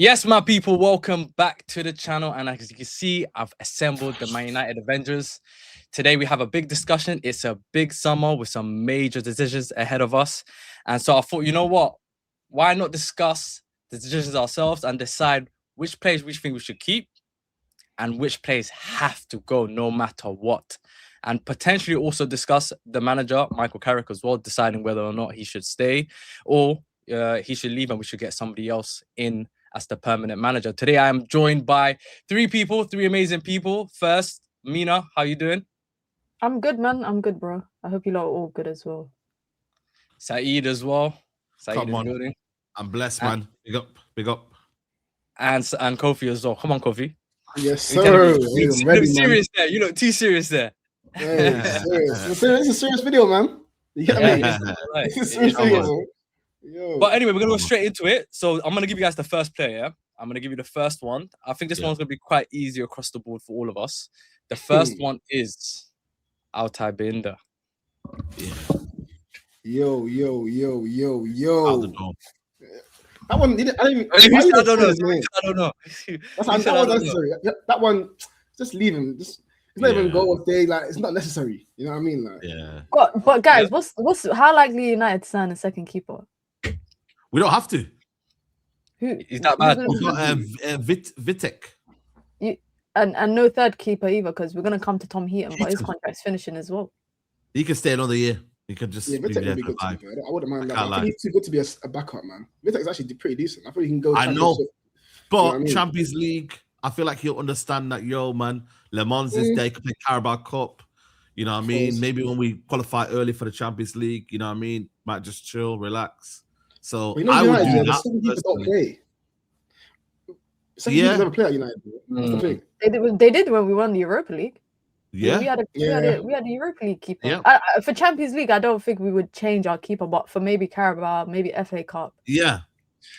Yes, my people, welcome back to the channel. And as you can see, I've assembled the Man United Avengers. Today, we have a big discussion. It's a big summer with some major decisions ahead of us. And so I thought, you know what? Why not discuss the decisions ourselves and decide which players we think we should keep and which players have to go no matter what. And potentially also discuss the manager, Michael Carrick, as well, deciding whether or not he should stay or he should leave and we should get somebody else in as the permanent manager. Today, I am joined by three amazing people. First, Mina, how you doing? I'm good, man. I'm good, bro. I hope you lot are all good as well. Saeed as well. Saeed Come in on. the building. I'm blessed, man. Big up. And Kofi as well. Come on, Kofi. Yes, sir. You look serious there. You look too serious there. Hey, serious. It's a serious video, man. You get me? It's a serious video, man. Yo. But anyway, we're going to go straight into it. So I'm going to give you guys the first player, yeah? I'm going to give you the first one. I think this one's going to be quite easy across the board for all of us. The first one is Altay Bayindir. Yo. Out the door. That one, I don't know. That's not necessary. That one, just leave him. It's not even goal of day. Like, it's not necessary. You know what I mean? Like, Yeah. But guys, what's how likely United to sign a second keeper? We don't have to. Who Is that bad? We've got Vitek. And no third keeper either, because we're gonna come to Tom Heaton, but his contract's finishing as well. He can stay another year. He can just Vitek be would there be for good to 5. be fair. I wouldn't mind that. Can't I think he's too good to be a backup, man. Vitek's actually pretty decent. I thought he can go. I know, Championship. but You know what I mean? Champions League, I feel like he'll understand that. Yo, man, Le Mans is there. He can play Carabao Cup. You know what I mean? Maybe when we qualify early for the Champions League, you know what I mean? Might just chill, relax. So But you know, I would United, do that. some people don't play. Some Yeah. people never play at United. That's the thing. They did when we won the Europa League. Yeah. we had a Europa League keeper. Yeah. For Champions League, I don't think we would change our keeper, but for maybe Carabao, maybe FA Cup. Yeah.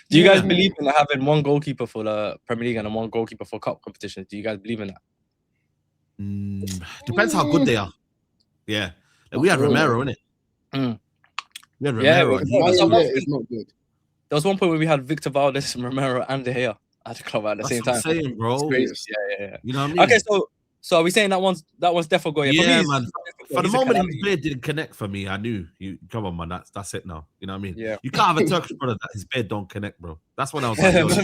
Do you guys believe in having one goalkeeper for the Premier League and one goalkeeper for cup competitions? Do you guys believe in that? Depends how good they are. Yeah. Like, we had Romero, innit? We had Romero. It's not good. There was one point where we had Victor Valdez, Romero, and De Gea at the club at the same time. That's what I'm saying, bro. Yeah. You know what I mean? Okay, so are we saying that one's definitely going? Yeah, man. For the moment his beard didn't connect for me, I knew you. Come on, man. That's it now. You know what I mean? Yeah. You can't have a Turkish brother that his beard don't connect, bro. That's when I was like, yo, you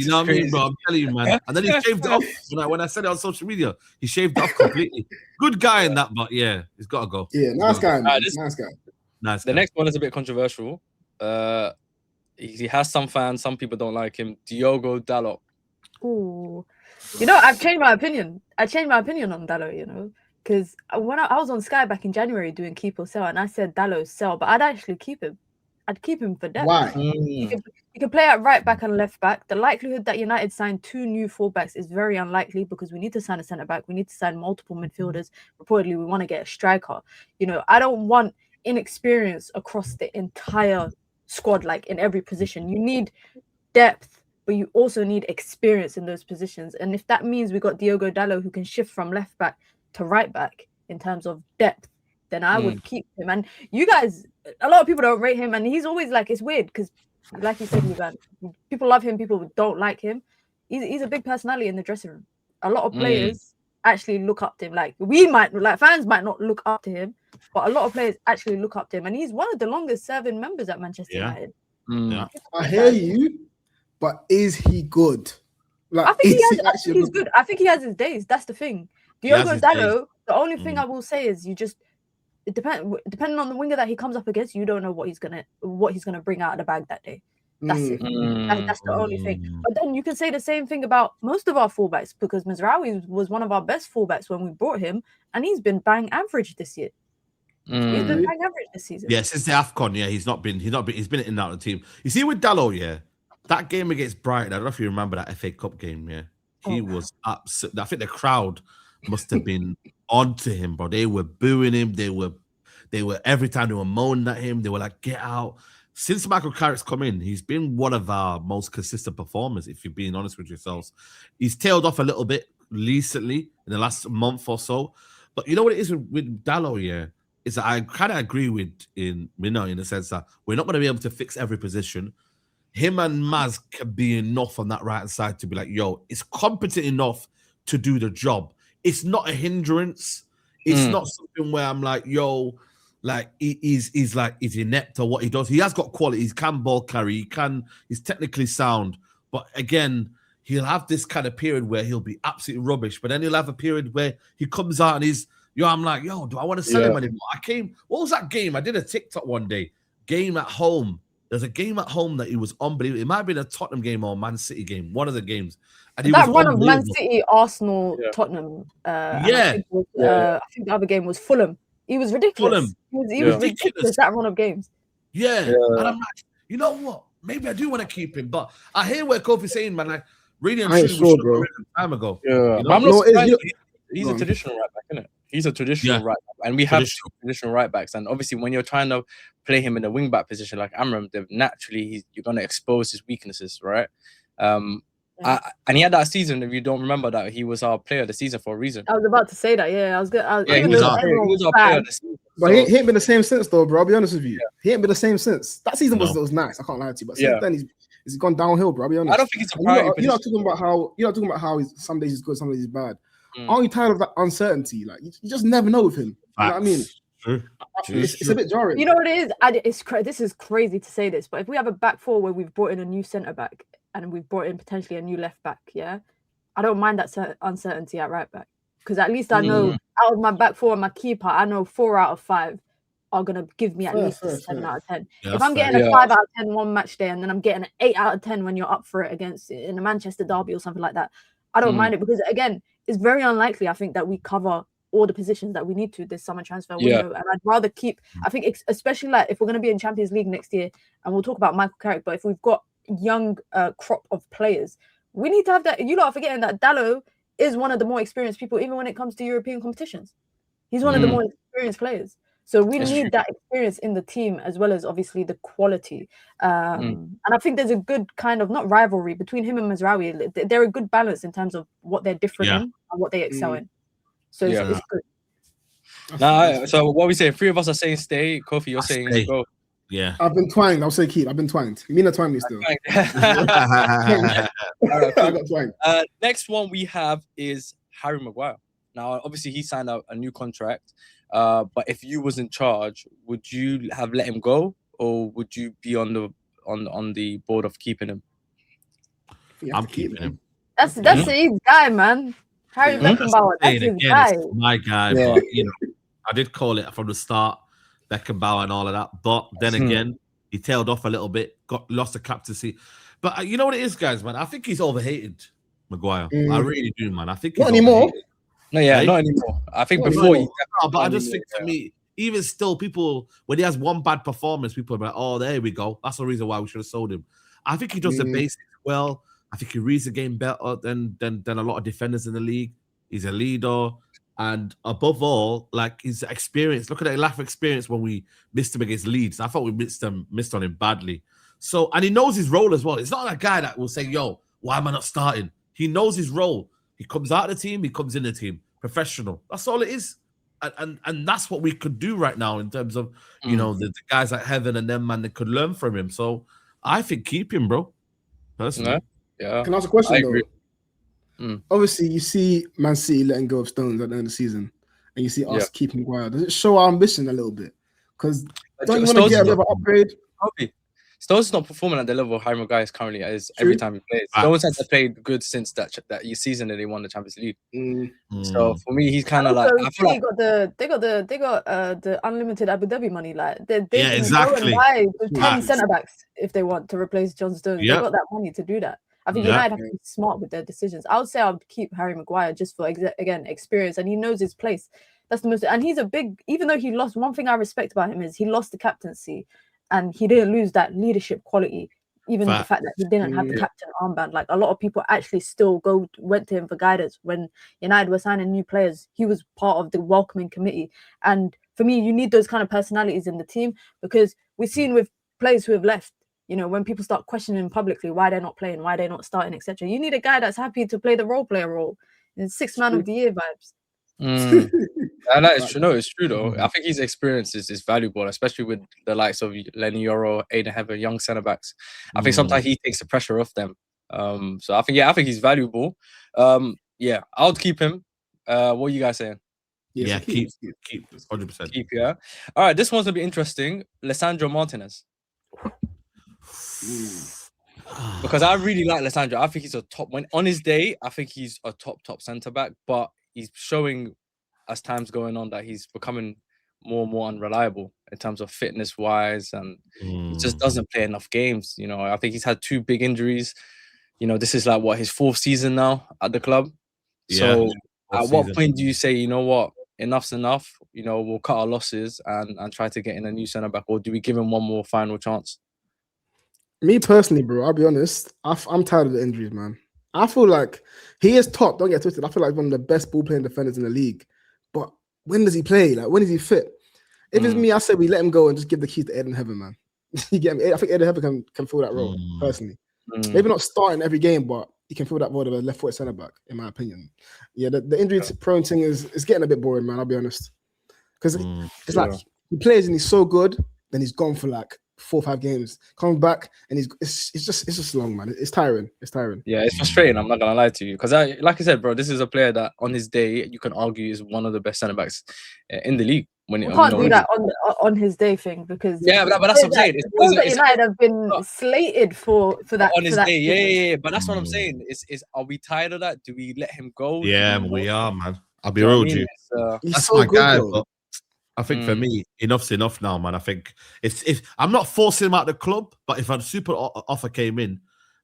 know what I mean, bro? I'm telling you, man. And then he shaved it off. When I said it on social media, he shaved it off completely. Good guy in that, but yeah, he's got to go. Yeah, nice guy, man. Nice. The next one is a bit controversial. He has some fans. Some people don't like him. Diogo Dalot. Ooh, you know, I've changed my opinion. I changed my opinion on Dalot. You know, because when I was on Sky back in January doing keep or sell, and I said Dalot sell, but I'd actually keep him. I'd keep him for depth. Why? He can play at right back and left back. The likelihood that United sign 2 new fullbacks is very unlikely because we need to sign a centre back. We need to sign multiple midfielders. Reportedly, we want to get a striker. You know, I don't want inexperience across the entire squad, like in every position. You need depth, but you also need experience in those positions. And if that means we got Diogo Dalot who can shift from left back to right back in terms of depth, then I would keep him. And you guys, a lot of people don't rate him, and he's always like, it's weird because, like you said, Liban, people love him, people don't like him. He's a big personality in the dressing room. A lot of players actually look up to him. Like fans might not look up to him, but a lot of players actually look up to him, and he's one of the longest serving members at Manchester United. Yeah. I hear you, but is he good? Like, I think he's good. I think he has his days. That's the thing. Diogo Dalot, the only thing I will say is depending on the winger that he comes up against, you don't know what he's gonna bring out of the bag that day. That's it. That's the only thing. But then you can say the same thing about most of our fullbacks, because Mazaroui was one of our best fullbacks when we brought him, and he's been bang average this year. He's been bang average this season. Yeah, since the AFCON, he's been in and out of the team. You see with Dalot, that game against Brighton, I don't know if you remember that FA Cup game, he was absolutely. I think the crowd must have been onto him, bro. They were booing him. They were every time they were moaning at him. They were like, "Get out!" Since Michael Carrick's come in, he's been one of our most consistent performers. If you're being honest with yourselves, he's tailed off a little bit recently in the last month or so. But you know what it is with Dalot, is that I kind of agree with Mina in the sense that we're not going to be able to fix every position. him and Maz can be enough on that right hand side to be like, yo, it's competent enough to do the job. It's not a hindrance. It's not something where I'm like, yo, like he's inept or what he does. He has got quality. He can ball carry. He's technically sound. But again, he'll have this kind of period where he'll be absolutely rubbish. But then he'll have a period where he comes out and I'm like, yo, do I want to sell him anymore? What was that game? I did a TikTok one day. Game at home. There's a game at home that he was unbelievable. It might have been a Tottenham game or a Man City game, one of the games. And that run of Man City, Arsenal, Tottenham. I think the other game was Fulham. He was ridiculous. He was ridiculous, that run of games. Yeah. And I'm like, you know what? Maybe I do want to keep him. But I hear what Kofi's saying, man. Like, really and truly, bro. A time ago. Yeah. You know? But I'm not surprised. He's a traditional right back, isn't it? He's a traditional right back. And we have two traditional right backs. And obviously, when you're trying to play him in a wing back position like Amram, naturally, you're going to expose his weaknesses, right? And he had that season, if you don't remember that, he was our player of the season for a reason. I was about to say that, yeah. He was our player of the season. But he ain't been the same since, though, bro. I'll be honest with you. He ain't been the same since. That season was nice. I can't lie to you. But since then, he's gone downhill, bro. I'll be honest. I don't think it's a priority. You're not talking about how some days he's good, some days he's bad. Aren't you tired of that uncertainty? Like, you just never know with him. You know what I mean? It's a bit jarring. You know what it is? This is crazy to say this, but if we have a back four where we've brought in a new centre back and we've brought in potentially a new left back, I don't mind that uncertainty at right back, because at least I know out of my back four and my keeper, I know 4 out of 5 are gonna give me at least a 7 out of 10. If I'm getting a 5 out of 10 one match day and then I'm getting an 8 out of 10 when you're up for it against in a Manchester derby or something like that, I don't mind it, because again, it's very unlikely, I think, that we cover all the positions that we need to this summer transfer window. And I'd rather keep, I think, especially like if we're going to be in Champions League next year, and we'll talk about Michael Carrick, but if we've got young crop of players, we need to have that. You lot are forgetting that Dalot is one of the more experienced people, even when it comes to European competitions. He's one of the more experienced players. So we need that experience in the team, as well as obviously the quality. And I think there's a good kind of, not rivalry between him and Mazaroui. They're a good balance in terms of what they're different in and what they excel in. So it's good. So what we say, 3 of us are saying stay. Kofi, you're saying go. Yeah. I've been twanged. I'll say keep. I've been twanged. Mina twanged me still. I got twanged. Next one we have is Harry Maguire. Now, obviously, he signed a new contract. But if you was in charge, would you have let him go, or would you be on the board of keeping him? I'm keeping him. That's Saeed's guy, man. Harry Beckenbauer, that's his guy. My guy, but I did call it from the start, Beckenbauer and all of that. But then again, he tailed off a little bit, lost the captaincy. But you know what it is, guys, man? I think he's overhated, Maguire. I really do, man. I think not anymore. No, not anymore. I think before. But I just think for me, even still, people, when he has one bad performance, people are like, oh, there we go. That's the reason why we should have sold him. I think he does the basics well. I think he reads the game better than a lot of defenders in the league. He's a leader. And above all, like, his experience. Look at that lack of experience when we missed him against Leeds. I thought we missed on him badly. So, and he knows his role as well. It's not a guy that will say, yo, why am I not starting? He knows his role. He comes out of the team, he comes in the team. Professional. That's all it is. And that's what we could do right now in terms of, you know, the guys like Heaven and them, man, they could learn from him. So I think keep him, bro. Personally. Yeah. Can I ask a question, though? Obviously, you see Man City letting go of Stones at the end of the season, and you see us keeping Maguire. Does it show our ambition a little bit? Because don't you want to get a bit of an upgrade? Stones is not performing at the level Harry Maguire is currently is every time he plays. Stones has played good since that season that they won the Champions League. So for me, he's kind of like, I feel like they got the unlimited Abu Dhabi money. Like they exactly. Go and buy 10 centre backs if they want to replace John Stones. They got that money to do that. I think United have to be smart with their decisions. I would say I would keep Harry Maguire just for again experience, and he knows his place. That's the most. And he's a big. Even though he lost, one thing I respect about him is he lost the captaincy. And he didn't lose that leadership quality, even the fact that he didn't have the captain armband. Like, a lot of people actually still went to him for guidance when United were signing new players. He was part of the welcoming committee. And for me, you need those kind of personalities in the team, because we've seen with players who have left, you know, when people start questioning publicly why they're not playing, why they're not starting, etc. You need a guy that's happy to play the role player role. It's 6th man of the year vibes. And that is true. No, it's true though. I think his experience is valuable, especially with the likes of Lenny Yoro, Aiden Heather, young centre backs. I think sometimes he takes the pressure off them. So I think he's valuable. Yeah, I'll keep him. What are you guys saying? Yeah, keep 100%. Keep, yeah. All right, this one's gonna be interesting. Lisandro Martinez. Because I really like Lisandro. I think he's a top on his day. I think he's a top centre back, but he's showing as time's going on that he's becoming more and more unreliable in terms of fitness wise, and he just doesn't play enough games. You know, I think he's had 2 big injuries. You know, this is like his 4th season now at the club. So at what point do you say, you know what, enough's enough? You know, we'll cut our losses and try to get in a new centre back, or do we give him one more final chance? Me personally, bro, I'll be honest. I'm tired of the injuries, man. I feel like he is top. Don't get twisted. I feel like one of the best ball playing defenders in the league. But when does he play? Like, when is he fit? If it's me, I say we let him go and just give the keys to Aiden Heather, man. You get me? I think Aiden Heather can fill that role, personally. Maybe not starting every game, but he can fill that role of a left-footed centre back, in my opinion. Yeah, the injury-prone thing is getting a bit boring, man. I'll be honest, because it's like he plays and he's so good, then he's gone for like 4 or 5 games, comes back and it's just long, man. It's tiring. Yeah, it's frustrating. I'm not gonna lie to you, because like I said, bro, this is a player that on his day you can argue is one of the best centre backs in the league. We can't do that on his day thing, because but that's what I'm saying. United have been slated for that on his day. Yeah. But that's what I'm saying. Is are we tired of that? Do we let him go? Yeah, we are, man. I'll be real with you. That's so my good, guy. though. I think for me, enough's enough now, man. I think if I'm not forcing him out the club, but if a super offer came in,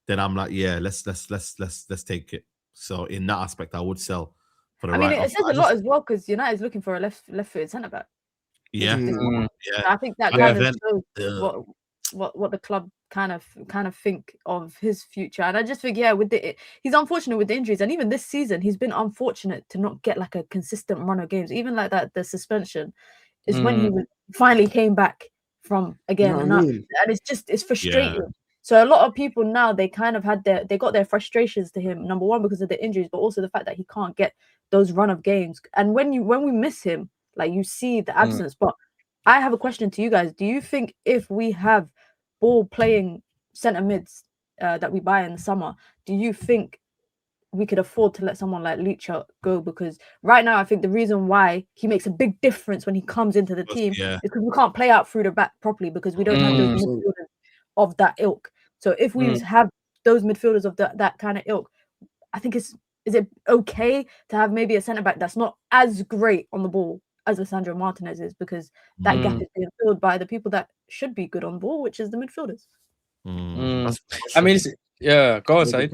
then I'm like, yeah, let's take it. So in that aspect, I would sell for the right. It says a lot as well, because United's looking for a left-footed centre back. Yeah, I think that kind of shows what the club kind of think of his future. And I just think, he's unfortunate with the injuries, and even this season he's been unfortunate to not get like a consistent run of games. Even like that, the suspension is when he finally came back from again, and it's frustrating. Yeah. So a lot of people now, they kind of they got their frustrations to him, number one because of the injuries, but also the fact that he can't get those run of games. And when we miss him, like, you see the absence. But I have a question to you guys. Do you think if we have ball playing centre mids that we buy in the summer, do you think we could afford to let someone like Lucha go? Because right now, I think the reason why he makes a big difference when he comes into the team is because we can't play out through the back properly, because we don't have those midfielders of that ilk. So if we have those midfielders of that kind of ilk, I think is it okay to have maybe a centre back that's not as great on the ball as Lisandro Martinez is, because that gap is being filled by the people that should be good on the ball, which is the midfielders. I mean, go on, Saeed.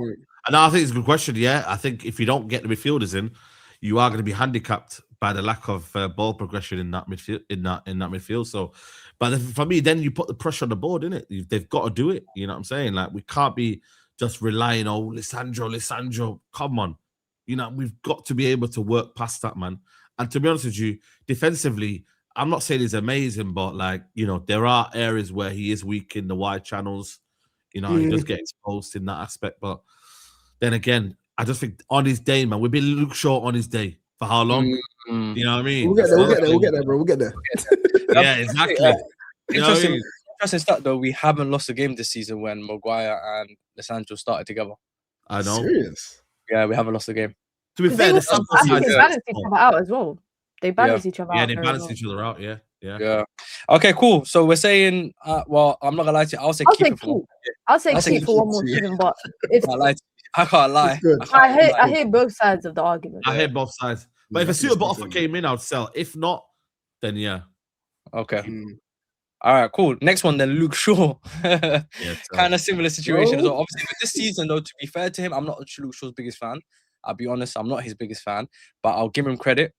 And I think it's a good question. Yeah, I think if you don't get the midfielders in, you are going to be handicapped by the lack of ball progression in that midfield. In that midfield. So, but for me, then you put the pressure on the board, innit? They've got to do it. You know what I'm saying? Like, we can't be just relying on Lisandro. Come on, you know, we've got to be able to work past that, man. And to be honest with you, defensively, I'm not saying he's amazing, but like, you know, there are areas where he is weak in the wide channels. You know, he does get exposed in that aspect. But then again, I just think on his day, man, we've been Luke Shaw on his day for how long? You know what I mean? We'll get there, bro. We'll get there. Yeah, exactly. Interesting stat though. We haven't lost a game this season when Maguire and Lisandro started together. I know. Serious? Yeah, we haven't lost a game. To be fair, I think they balance each other out as well. They balance each other out. Yeah, they balance each other out. Yeah. Okay, cool. So we're saying, well, I'm not gonna lie to you. I'll say keep for one more season, but I can't lie. I hear both sides of the argument. I hear both sides. But if a suitable offer came in, I'd sell. If not, then yeah. Okay. All right, cool. Next one then, Luke Shaw. Kind of similar situation as well. Obviously, with this season, though, to be fair to him, I'm not Luke Shaw's biggest fan. I'll be honest, I'm not his biggest fan, but I'll give him credit.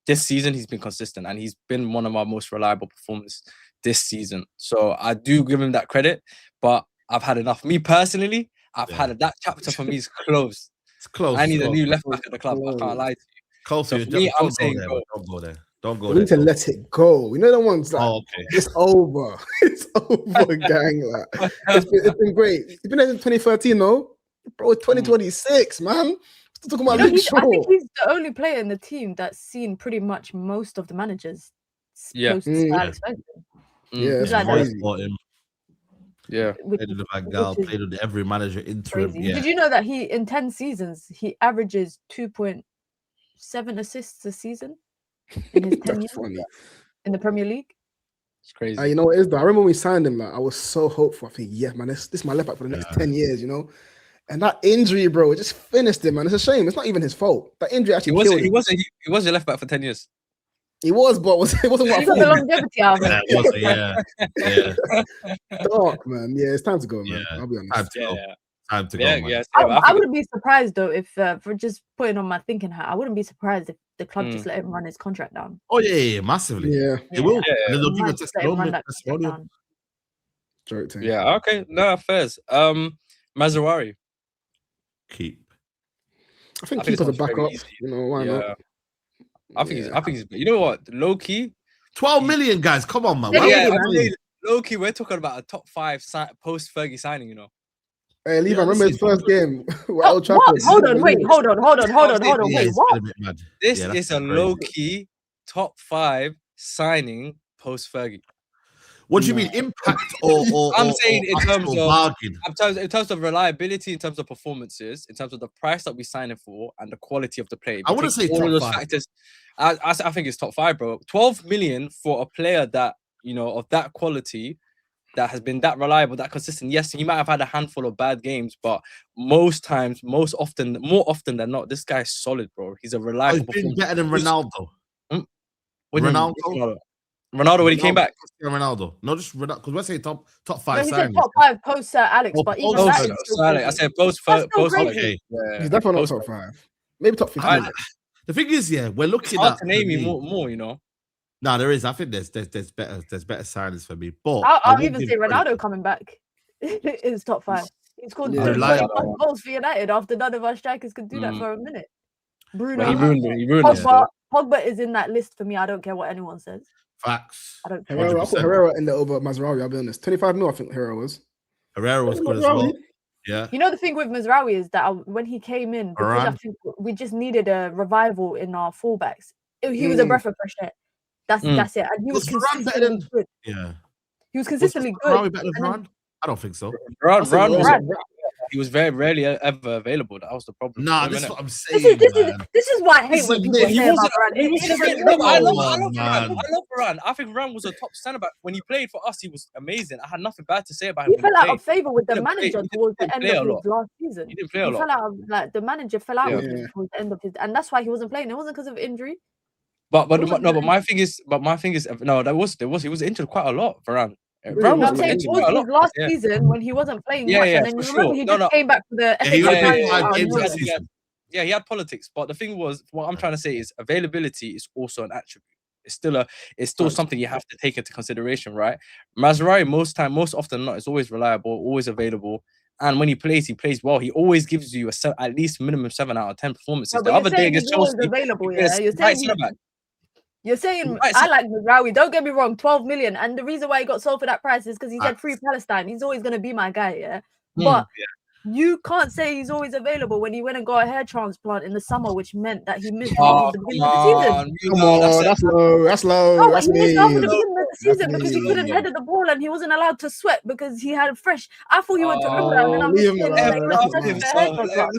This season, he's been consistent, and he's been one of our most reliable performers this season. So I do give him that credit, but I've had enough. Me personally, I've had that chapter for me is closed. It's close. I need a new left back at the club. I can't lie to you. Close. So for me, I'm saying go. Don't go there. Don't go we there. need to let it go. We know the ones like, it's over. It's over, gang. Like, it's been great. It's been there since 2013, though. Bro, it's 2026, man. Talking about I Luke Shaw. think he's the only player in the team that's seen pretty much most of the managers. Post Alex Ferguson. Yeah, He's that's like crazy. Yeah. Played with Van Gaal, played with every manager interim. Crazy. Yeah. Did you know that he in 10 seasons he averages 2.7 assists a season in his 10 years in the Premier League? It's crazy. You know what it is though? I remember when we signed him, like I was so hopeful. I think, yeah, man, this is my left back for the next 10 years, you know. And that injury, bro, it just finished him, man. It's a shame. It's not even his fault. That injury actually killed him. He was your left back for 10 years. He was, but it wasn't what I He got the longevity out of it. Yeah. Dark, man. Yeah, it's time to go, man. Yeah. I'll be honest. Time to go, man. Yeah, I wouldn't be surprised though if for just putting on my thinking hat, I wouldn't be surprised if the club just let him run his contract down. Oh yeah, massively. Yeah, it will. Yeah. And then they'll give Might a just let him run that testimonial. contract down. Yeah, okay. No, fairs. Mazaroui. Keep. I think keep as a backup. Easy. You know, why not? I think he's you know what? Low key. 12 million, guys. Come on, man. Low key, we're talking about a top 5 post Fergie signing, you know. Hey, Liban, remember his first game? Hold on, wait, hold on. Wait, what? This is a low key top 5 signing post Fergie. What do you mean, impact or I'm saying in terms of bargain? In terms of reliability, in terms of performances, in terms of the price that we signed him for, and the quality of the play. I wouldn't say all top of those 5. factors. I think it's top 5, bro. 12 million for a player that of that quality, that has been that reliable, that consistent. Yes, he might have had a handful of bad games, but more often than not, this guy's solid, bro. He's a reliable. He's been better than Ronaldo. Ronaldo when he came back. Ronaldo, not just Ronaldo, because we're saying top 5. No, he said top 5 post Sir Alex, but even that is still I said post. Okay. He's definitely not top 5. Maybe top 15. The thing is, we're looking hard at to name me more, you know. No, there is. I think there's better signings for me. But I'll even say Ronaldo coming back is top 5. He scored 20 goals for United after none of our strikers could do that for a minute. Bruno, he ruined Pogba is in that list for me. I don't care what anyone says. Facts. I don't care. I put Herrera in there over Mazaroui. I'll be honest. 25 mil, I think Herrera was. Herrera was good as well. Yeah. You know, the thing with Mazaroui is that when he came in, because I think we just needed a revival in our fullbacks. He was a breath of fresh air. That's it. And he was consistently good. Yeah. He was consistently good. Better than Varane? I don't think so. He was very rarely ever available. That was the problem. Nah, this is what I'm saying. This is why I hate when people say about Varane. I love Varane. I think Varane was a top centre back. When he played for us, he was amazing. I had nothing bad to say about him. He fell out of favour with the manager towards the end of his last season. He didn't play a lot. Fell out the manager fell out with him towards the end of his, and that's why he wasn't playing. It wasn't because of injury. But my thing is no, he was injured quite a lot, Varane. I'm saying towards his last season when he wasn't playing much, and then he just came back for the he had politics. But the thing was, what I'm trying to say is availability is also an attribute. It's still something you have to take into consideration, right? Mazaroui most often than not is always reliable, always available. And when he plays well. He always gives you at least minimum 7 out of 10 performances. The other day against Chelsea, available, You're saying I like Mazaroui. Don't get me wrong, 12 million. And the reason why he got sold for that price is because he said free Palestine. He's always going to be my guy, yeah? But you can't say he's always available when he went and got a hair transplant in the summer, which meant that he missed half of the beginning of the season. Come on, that's low. That's low. No, he missed half of the beginning of the season because he couldn't head the ball and he wasn't allowed to sweat because he had fresh. I thought he went to Umrah, and I'm look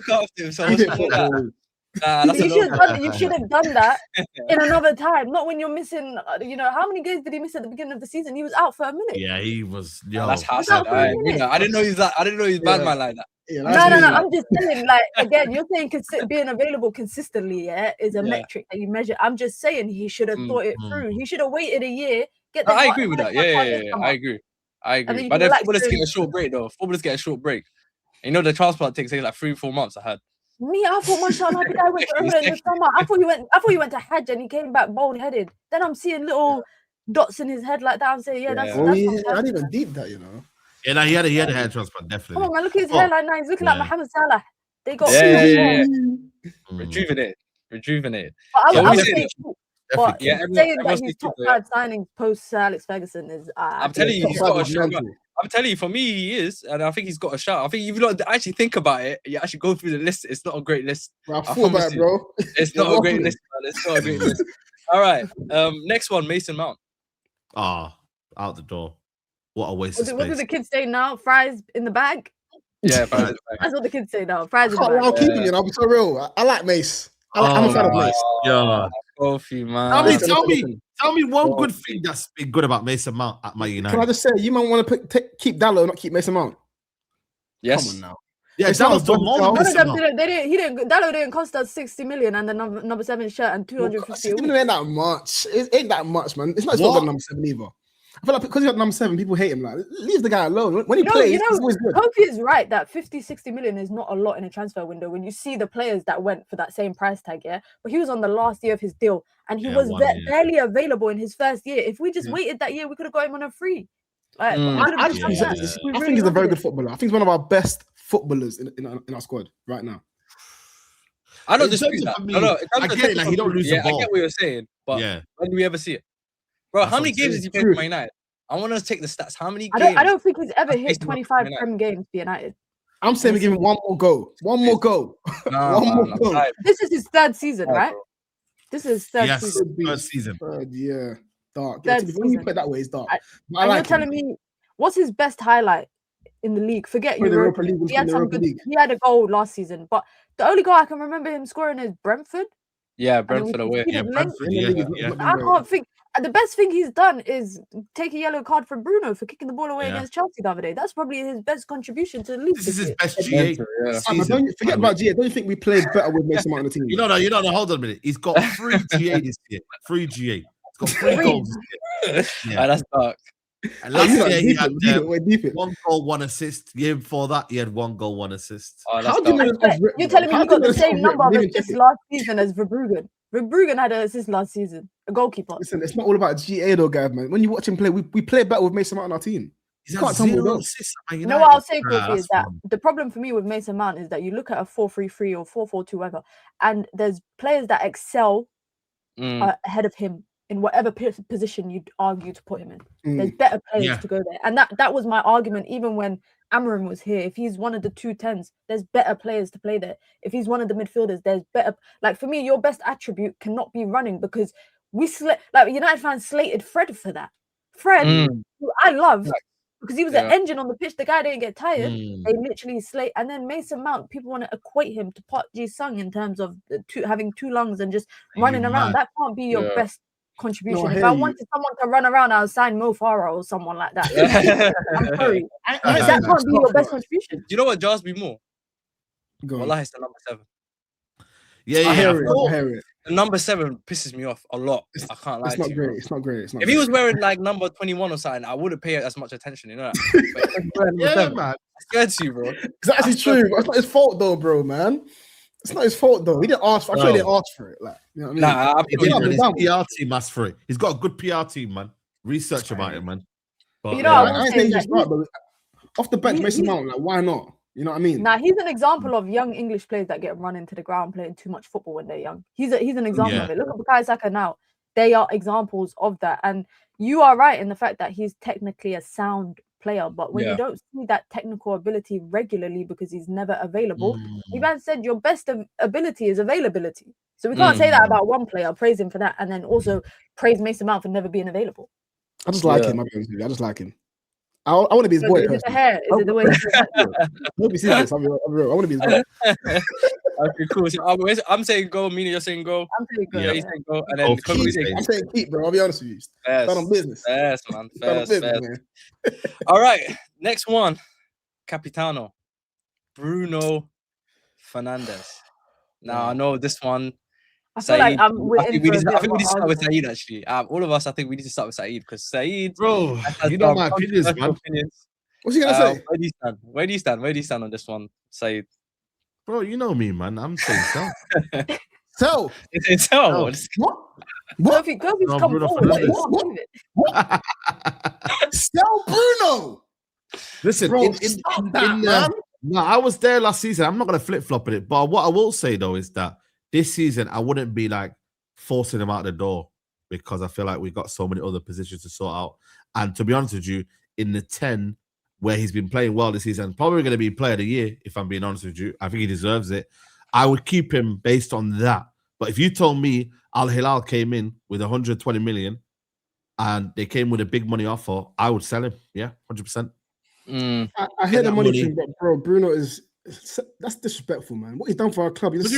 after him. You should have done that in another time, not when you're missing. How many games did he miss at the beginning of the season? He was out for a minute. Yeah, he was. That's Hassan. I didn't know he's that. I didn't know he's bad man like that. Yeah, no. I'm just saying, again, you're saying being available consistently, is a metric that you measure. I'm just saying he should have thought it through. He should have waited a year. I agree with that. Yeah. I agree. But then footballers get a short break, though. Footballers get a short break. You know, the transplant takes like 3-4 months. I had. Me, I thought mashallah, I went to Umrah in the summer. I thought he went to Hajj and he came back bald headed. Then I'm seeing little dots in his head like that. I'm saying, that's I didn't even deep that, you know. Yeah, no, he had a hair transplant, definitely. Come on, man, look at his hairline now. He's looking like Mohamed Salah. They got rejuvenate. Saying that he's top 5 signings post Alex Ferguson is. I'm telling you, I'm telling you, for me, he is, and I think he's got a shout. I think if you don't actually think about it, you actually go through the list. It's not a great list. I promise you. Bro. It's not a great list, man. It's not a great list. All right. Next one, Mason Mount. Out the door. What a waste of space. What do the kids say now? Fries in the bag? Yeah, fries in the bag. That's what the kids say now. Fries in the I'll bag. keep him, I'll be so real. I like Mace. I'm a fan of Mace. Yeah. Kofi, man. Tell me one good thing that's been good about Mason Mount at Man United. Can I just say, you might want to keep Dallo, not keep Mason Mount? Yes. Come on now. Yeah, Dallo's done more than Mason Mount. Dallo didn't cost us 60 million and the number 7 shirt and 250. It ain't that much. It ain't that much, man. It's not about number 7 either. I feel like because he's got number 7, people hate him. Like, leave the guy alone. When he plays, he's always good. Kofi is right that 50-60 million is not a lot in a transfer window when you see the players that went for that same price tag, yeah? But he was on the last year of his deal and he was barely available in his first year. If we just waited that year, we could have got him on a free. Like, I think he's a very good footballer. I think he's one of our best footballers in our squad right now. I don't dispute that. I get it. Like, he don't lose the ball. I get what you're saying, but when do we ever see it? Bro, how many games has he played for Man United? I want to take the stats. How many games? I don't think he's ever hit 25 Prem games for United. I'm saying we give him one more go. One more go. This is his third season, right? This is third season. Third season. Yeah. Dark. When you put it that way, it's dark. And you're telling me, what's his best highlight in the league? Forget Europa League. He had a goal last season, but the only goal I can remember him scoring is Brentford. Yeah, Brentford away. Yeah, Brentford. I can't think. The best thing he's done is take a yellow card from Bruno for kicking the ball away against Chelsea the other day. That's probably his best contribution to the league. This is his best GA. Forget about GA. Don't you think we played better with Mason Mount on the team? You know. Hold on a minute. He's got 3 GA this year. 3 GA. He's got 3 goals this year. Yeah, that's dark. And last year he had 1 goal, 1 assist. The year before that, he had 1 goal, 1 assist. You're telling me he got the same number of assists last season as Verbruggen? Verbruggen had an assist last season, a goalkeeper. Listen, it's not all about GA though, guys, man. When you watch him play, we play better with Mason Mount on our team. You can't tell me assists. You know what I'll say, Kofi, is that the problem for me with Mason Mount is that you look at a 4-3-3 or 4-4-2, whatever, and there's players that excel ahead of him in whatever position you'd argue to put him in. There's better players to go there. And that was my argument even when Amorim was here. If he's one of the 210s, there's better players to play there. If he's one of the midfielders, there's better. Like, for me, your best attribute cannot be running because United fans slated Fred for that. Fred, who I love, because he was an engine on the pitch. The guy didn't get tired. They literally slate. And then Mason Mount, people want to equate him to Park Ji-sung in terms of having 2 lungs and just running around. That can't be your best contribution. If I wanted someone to run around, I would sign Mo Farah or someone like that. I'm sorry. That can't be your best contribution. Do you know what jars me more? Wallah, it's the number 7. I hear it. The number 7 pisses me off a lot. I can't lie. It's not great. If he was wearing like number 21 or something, I wouldn't pay as much attention, you know that? Man. I'm scared to you, bro. It's actually true, but it's not his fault though, bro, man. It's not his fault though. He didn't ask for it. I'm sure he didn't ask for it. Like, you know what I mean? His PR team asked for it. He's got a good PR team, man. Research about it, man. But, you know, I think he's right, but off the bench, Mason Mount, like, why not? You know what I mean? He's an example of young English players that get run into the ground playing too much football when they're young. He's an example of it. Look at Bukayo Saka now. They are examples of that. And you are right in the fact that he's technically a sound player, but when you don't see that technical ability regularly because he's never available, Liban said your best ability is availability. So we can't say that about one player, praise him for that, and then also praise Mason Mount for never being available. I just like him. I just like him. I want to be his boy. Is it the hair? Is it the way? Don't be serious. I'm real. I want to be his boy. Okay, cool. So I'm saying go. Mina, you're saying go. I'm saying go. Yeah, he's saying go. And then I'm saying keep, bro. I'll be honest with you. Start on business. Yes, man. Man. All right. Next one. Capitano. Bruno Fernandes. Now, I know this one. I feel like I think we need to start with Saeed, actually. All of us, I think we need to start with Saeed because Saeed, bro, you know my opinions, man. What's he gonna say? Where do you stand on this one, Saeed? Bro, you know me, man. I'm saying so. What? Kofi's come forward. What? Sell Bruno. Listen, bro, I was there last season. I'm not gonna flip flop at it, but what I will say though is that this season, I wouldn't be like forcing him out the door because I feel like we've got so many other positions to sort out. And to be honest with you, in the 10, where he's been playing well this season, probably going to be player of the year, if I'm being honest with you. I think he deserves it. I would keep him based on that. But if you told me Al Hilal came in with 120 million and they came with a big money offer, I would sell him. Yeah, 100%. I hear the money thing, but bro, Bruno that's disrespectful, man. What he's done for our club, it's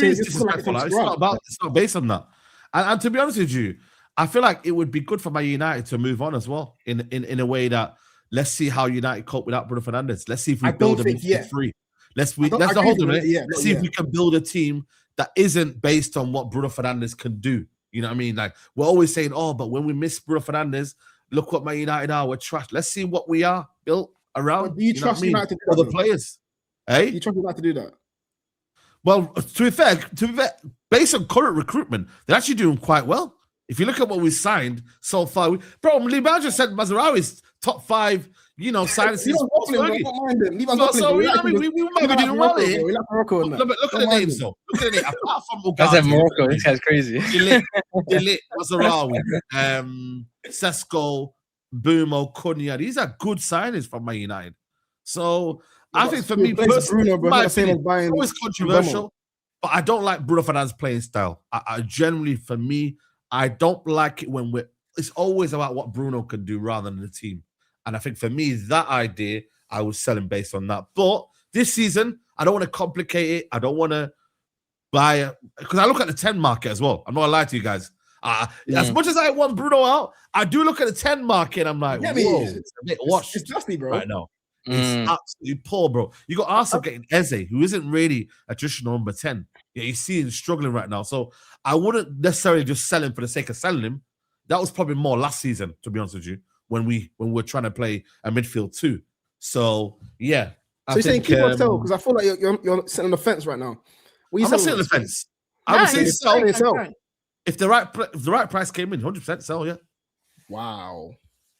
not based on that. And to be honest with you, I feel like it would be good for Man United to move on as well in a way that let's see how United cope without Bruno Fernandes. Let's see if we build a midfield three. Let's see if we can build a team that isn't based on what Bruno Fernandes can do. You know what I mean? Like we're always saying, oh, but when we miss Bruno Fernandes, look what Man United are. We're trash. Let's see what we are built around. Do you trust United to do that? Other players. Hey? You trust United to do that? Well, to be fair, based on current recruitment, they're actually doing quite well. If you look at what we signed so far, Liban just said Mazaroui's top 5, signings. We might be doing well here. Look at the names, though. Look at the names. Apart from Ugarte, that's Morocco. This guy's crazy. Delit, Mazaroui, Sesko, Bumo, Cunha. These are good signings from Man United. So I think for me, personally, it's always controversial, but I don't like Bruno Fernandes' playing style. I generally, for me, I don't like it when it's always about what Bruno can do rather than the team. And I think for me, that idea, I was selling based on that. But this season, I don't want to complicate it. I don't want to buy because I look at the 10 market as well. I'm not going to lie to you guys. As much as I want Bruno out, I do look at the 10 market and I'm like, whoa, it's a bit washed. It's dusty, bro. Right now. It's absolutely poor, bro. You got Arsenal getting Eze, who isn't really a traditional number 10. Yeah, you see him struggling right now. So I wouldn't necessarily just sell him for the sake of selling him. That was probably more last season, to be honest with you, when we were trying to play a midfield too. So yeah. So you're saying keep on sell because I feel like you're sitting on the fence right now. I'm not sitting on the fence. I would say sell. If the right price came in, 100% sell. Yeah. Wow.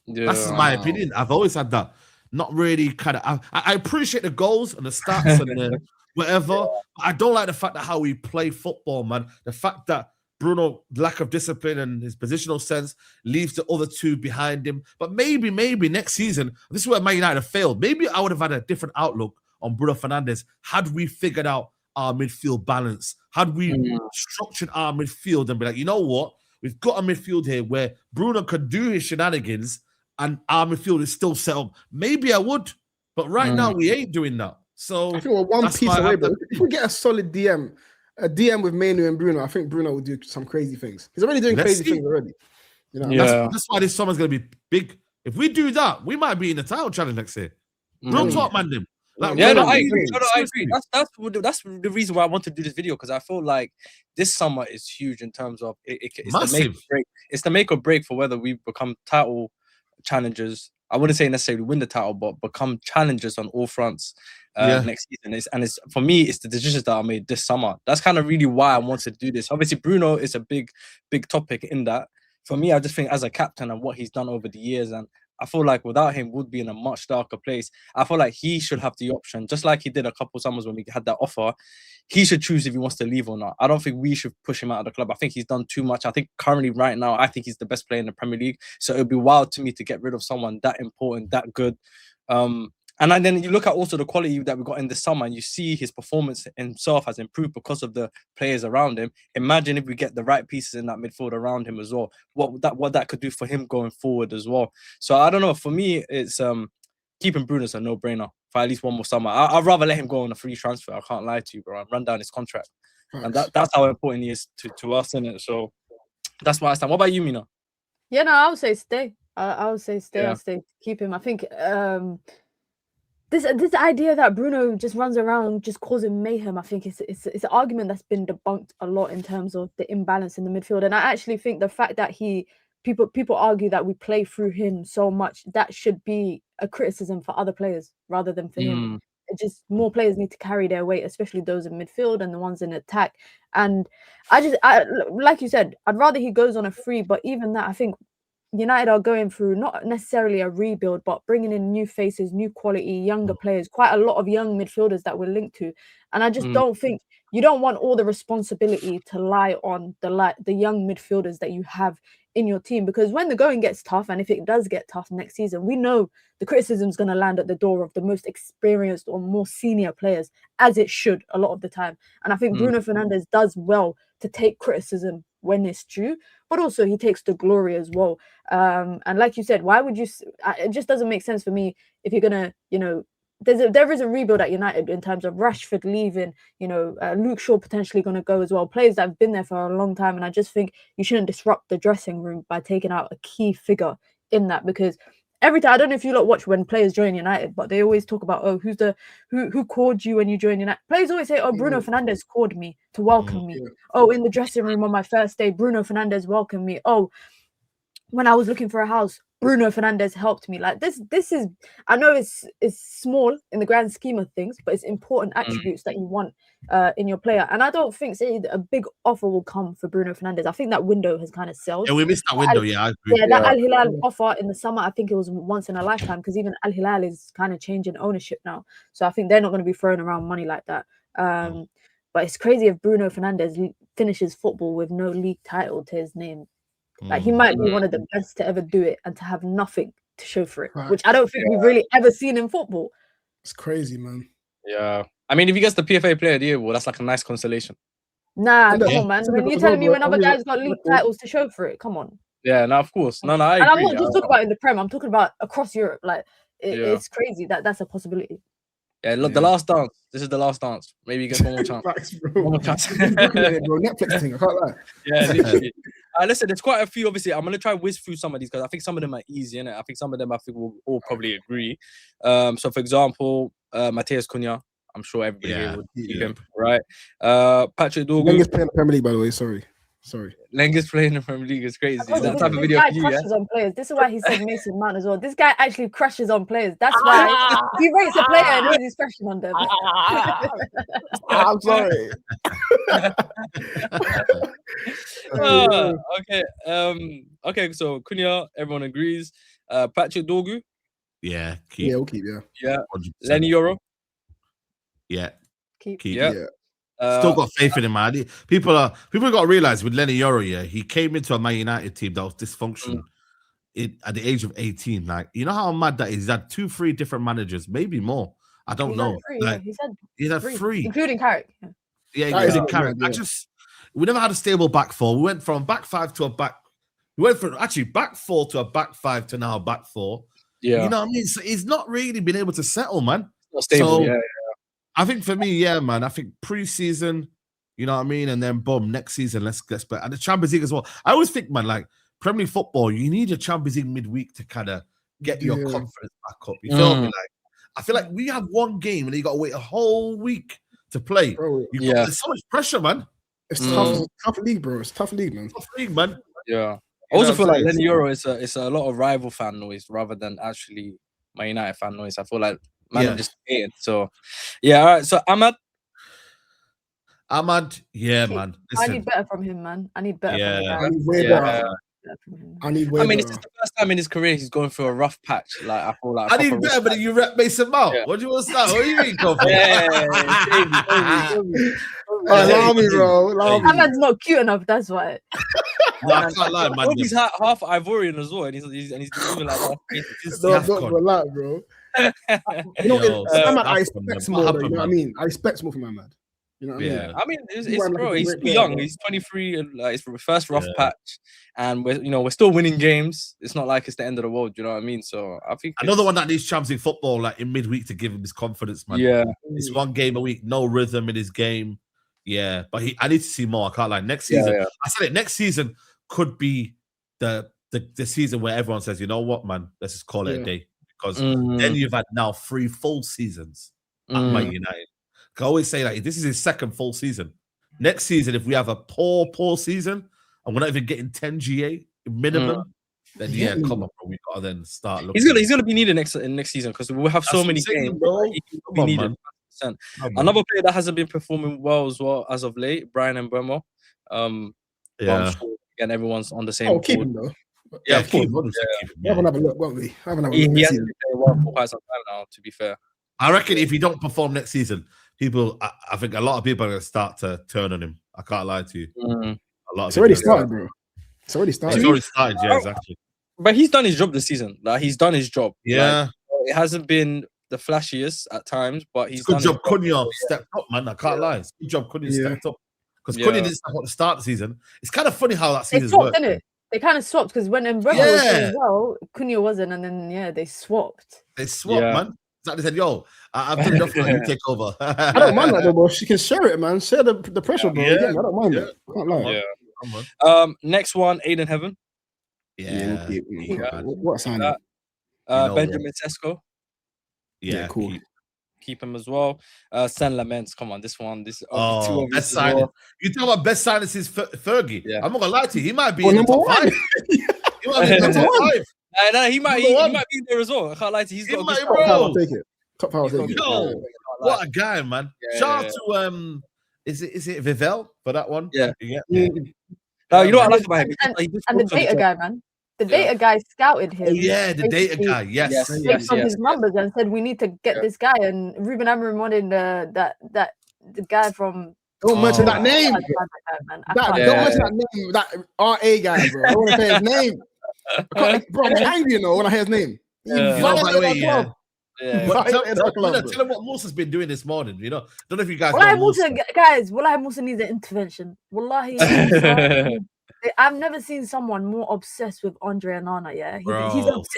Yeah. That's my opinion. I've always had that. Not really kind of. I appreciate the goals and the stats and the whatever. But I don't like the fact that how we play football, man. The fact that Bruno, lack of discipline and his positional sense, leaves the other two behind him. But maybe next season, this is where Man United have failed. Maybe I would have had a different outlook on Bruno Fernandes had we figured out our midfield balance. Had we structured our midfield and be like, you know what? We've got a midfield here where Bruno could do his shenanigans and our midfield is still set up. Maybe I would, but right now we ain't doing that. So I think we're one piece away, bro. If we get a solid DM with Manu and Bruno, I think Bruno will do some crazy things. He's already doing crazy things already. That's why this summer's gonna be big. If we do that, we might be in the title challenge next year. Real talk, man. I agree. That's the reason why I want to do this video because I feel like this summer is huge in terms of it's the make or break. It's the make or break for whether we become title challengers. I wouldn't say necessarily win the title, but become challengers on all fronts next season. It's for me, it's the decisions that I made this summer. That's kind of really why I wanted to do this. Obviously, Bruno is a big topic in that. For me, I just think as a captain and what he's done over the years, and I feel like without him, would be in a much darker place. I feel like he should have the option, just like he did a couple summers when we had that offer. He should choose if he wants to leave or not. I don't think we should push him out of the club. I think he's done too much. I think currently, right now, I think he's the best player in the Premier League. So it would be wild to me to get rid of someone that important, that good. And then you look at also the quality that we got in the summer and you see his performance himself has improved because of the players around him. Imagine if we get the right pieces in that midfield around him as well, what that could do for him going forward as well. So I don't know. For me, it's keeping Bruno's a no-brainer for at least one more summer. I'd rather let him go on a free transfer. I can't lie to you, bro. And run down his contract. And that's how important he is to us, innit? So that's why I stand. What about you, Mina? Yeah, no, I would say stay. I would say stay. I'd stay. Keep him. I think this idea that Bruno just runs around just causing mayhem, I think it's an argument that's been debunked a lot in terms of the imbalance in the midfield. And I actually think the fact that people argue that we play through him so much, that should be a criticism for other players rather than for him. It just more players need to carry their weight, especially those in midfield and the ones in attack. And I like you said, I'd rather he goes on a free, but even that, I think United are going through not necessarily a rebuild, but bringing in new faces, new quality, younger players, quite a lot of young midfielders that we're linked to. And I just don't think you don't want all the responsibility to lie on the young midfielders that you have in your team, because when the going gets tough, and if it does get tough next season, we know the criticism is going to land at the door of the most experienced or more senior players, as it should a lot of the time. And I think Bruno Fernandes does well to take criticism when it's due, but also he takes the glory as well. And like you said, why would you? It just doesn't make sense for me if you're gonna, there is a rebuild at United in terms of Rashford leaving, Luke Shaw potentially going to go as well. Players that have been there for a long time, and I just think you shouldn't disrupt the dressing room by taking out a key figure in that, because every time, I don't know if you lot watch when players join United, but they always talk about, oh, who called you when you joined United? Players always say, oh, Bruno Fernandes called me to welcome me. Oh, in the dressing room on my first day, Bruno Fernandes welcomed me. Oh, when I was looking for a house, Bruno Fernandes helped me. Like this is, I know it's small in the grand scheme of things, but it's important attributes that you want in your player. And I don't think a big offer will come for Bruno Fernandes. I think that window has kind of sailed. Yeah, we missed that window. I agree. That Al Hilal offer in the summer, I think it was once in a lifetime, because even Al Hilal is kind of changing ownership now. So I think they're not going to be throwing around money like that. But it's crazy if Bruno Fernandes finishes football with no league title to his name. Like he might be one of the best to ever do it, and to have nothing to show for it, which I don't think we've really ever seen in football. It's crazy, man. Yeah, I mean, if he gets the PFA Player of the Year, well, that's like a nice consolation. Nah, come on, man. When you're telling me when other guys got league titles to show for it, come on. Yeah, no, of course. No, I agree. And I'm not just talking about in the Prem. I'm talking about across Europe. Like it's crazy that's a possibility. Yeah, look, the last dance. This is the last dance. Maybe you get one more chance. Facts, bro. One more chance. Netflix thing, I can't lie. Yeah, literally. Listen, there's quite a few. Obviously, I'm gonna try and whiz through some of these because I think some of them are easy, innit? I think some of them we'll all probably agree. So, for example, Matheus Cunha. I'm sure everybody here would keep him, right? Patrick Dorgu. Lengest player in the Premier League, by the way. Sorry. Lengest player in the Premier League is crazy. That type of this video guy for you, crushes on players. This is why he said Mason Mount as well. This guy actually crushes on players. That's why he rates a player and he's crashing on them. I'm sorry. Okay. So Cunha, everyone agrees. Patrick Dorgu. Yeah, keep. Yeah, we'll keep. Yeah. Lenny Yoro. Yeah. Keep. Yeah. Still got faith in him, man. People got to realize with Lenny Yoro, he came into a Man United team that was dysfunctional at the age of 18. Like, you know how mad that is? He's had 2-3 different managers, maybe more. I don't know. He's had three, including Carrick. Yeah, including Carrick. We never had a stable back four. We went from back five to a back. We went from actually back four to a back five to now a back four. Yeah, you know what I mean. So he's not really been able to settle, man. Not stable. So, I think for me, man, I think pre-season, you know what I mean? And then boom, next season, let's play. And the Champions League as well. I always think, man, like Premier League football, you need a Champions League midweek to kind of get your confidence back up. You feel me? Like, I feel like we have one game and you got to wait a whole week to play. Bro, there's so much pressure, man. It's tough league, bro. It's tough league, man. Tough league, man. Yeah. I also feel like Lenny Yoro is a lot of rival fan noise rather than actually Man United fan noise. I feel like man just hated. So all right. So Ahmad, man. Listen. I need better from him, man. I need better from him. I need way better. I mean, it's the first time in his career he's going through a rough patch. Like I feel like I need better, but you rep Mason Mount. Yeah. What do you want to start? What do you mean, Kofi? Allow me, bro. Ahmad's not cute enough. That's why. No, I can't lie, man. He's half Ivorian as well, and he's doing like that. Don't relax, bro. I expect more. You know what I mean? I expect more from Ahmad. You know what I mean? I mean, he's too young. He's 23. Like it's the first rough patch, and we're still winning games. It's not like it's the end of the world. You know what I mean? So I think another one that needs Champions League football, like in midweek, to give him his confidence, man. Yeah, it's one game a week, no rhythm in his game. Yeah, but I need to see more. I can't lie. Next season, I said it. Next season could be the season where everyone says, you know what, man, let's just call it a day, because then you've had now 3 full seasons at Man United. I always say like this is his second full season. Next season, if we have a poor season and we're not even getting 10 GA minimum, then come on, bro. We gotta then start looking. He's gonna be needed next season because we'll have so many games. Bro. He will be needed. Another player that hasn't been performing well as of late, Brian Mbeumo. I'm sure, again, everyone's on the same. Keep him though. Yeah, keep him. Have another look, won't we? He hasn't been playing well for quite some time now. To be fair, I reckon if he don't perform next season, I think a lot of people are going to start to turn on him. I can't lie to you. It's already started, bro. It's already started. It's already started, yeah, exactly. But he's done his job this season. Like he's done his job. Yeah. Like, it hasn't been the flashiest at times, but he's Good done job, his job. Cunha stepped up, man. I can't lie. Good job, Cunha stepped up. Because Cunha didn't step up to start the season. It's kind of funny how that season's worked. They kind of swapped because when Mbeumo was doing well, Cunha wasn't, and then they swapped. They swapped, man. It's like they said, "Yo, I've done enough. You take over." I don't mind that though, bro. She can share it, man. Share the pressure, bro. Yeah, I don't mind that. I can't lie. Yeah. Next one, Aiden Heaven. Yeah. What signing? Benjamin Sesko. Yeah, cool. Keep him as well. Sen Laments. Come on, this one. Best signing. Well. You talk about best signings since Fergie. Yeah. I'm not gonna lie to you. He might be in the top 5. He might be in the top 5. No, he might be there as well. I can't lie to you. He's got a good I'll take it. Top 5, I'll take it. Yo, what a guy, man. Shout out to is it Vivel for that one? Yeah. No, you know what I like about him? And the data guy, man. The data guy scouted him. Oh, yeah, the data guy. Yes. Based on his numbers and said we need to get this guy. And Ruben Amorim wanted the guy from. Don't mention that name. Don't mention that name. That RA guy, bro. I don't want to say his name. Bro, I'm angry, you know, when I hear his name. By the way, tell him what Musa's been doing this morning. You know, don't know if you guys. Wallahi Musa needs an intervention. Wallahi, I've never seen someone more obsessed with Andre Onana. Yeah,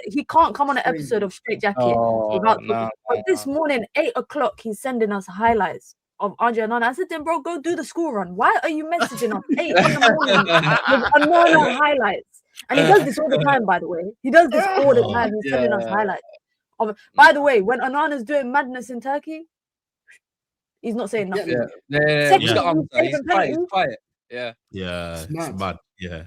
he can't come on an episode of Straight Jacket without. But this morning, 8 o'clock, he's sending us highlights of Andre Onana. I said to him, bro, go do the school run. Why are you messaging us 8 in the morning with Onana highlights? And he does this all the time, by the way. He does this all the time. He's sending us highlights. By the way, when Onana's doing madness in Turkey, he's not saying nothing. He's quiet. Yeah. It's mad. Yeah.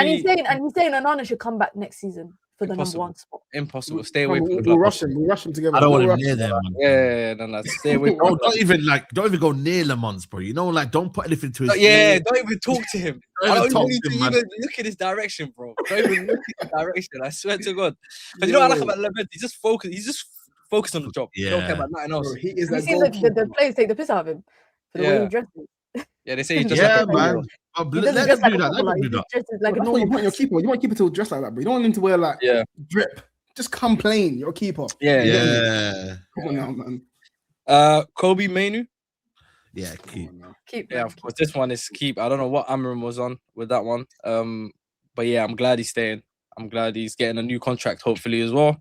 He's saying Onana should come back next season for the number 1 spot. Impossible. Stay away from the club. We'll rush him together. I don't want him near them, man. No. Stay away. Don't even go near Le Mans, bro. You know, like don't put anything to his. Don't even talk to him. I don't even need to even look in his direction, bro. Don't even look in his direction. I swear to God. But you know what I like about Levent? He's just focused on the job. Yeah. He don't care about nothing else. He is. You see the players take the piss out of him for the way he dresses. Yeah, they say he's just man. Let him do that. You want your keeper. You want keeper to dress like that, bro. You don't want him to wear like drip. Just come plain. You're a keeper. Yeah. Come on now, man. Kobe Mainu. Yeah, keep. Yeah, of course. This one is keep. I don't know what Amorim was on with that one. But yeah, I'm glad he's staying. I'm glad he's getting a new contract, hopefully, as well.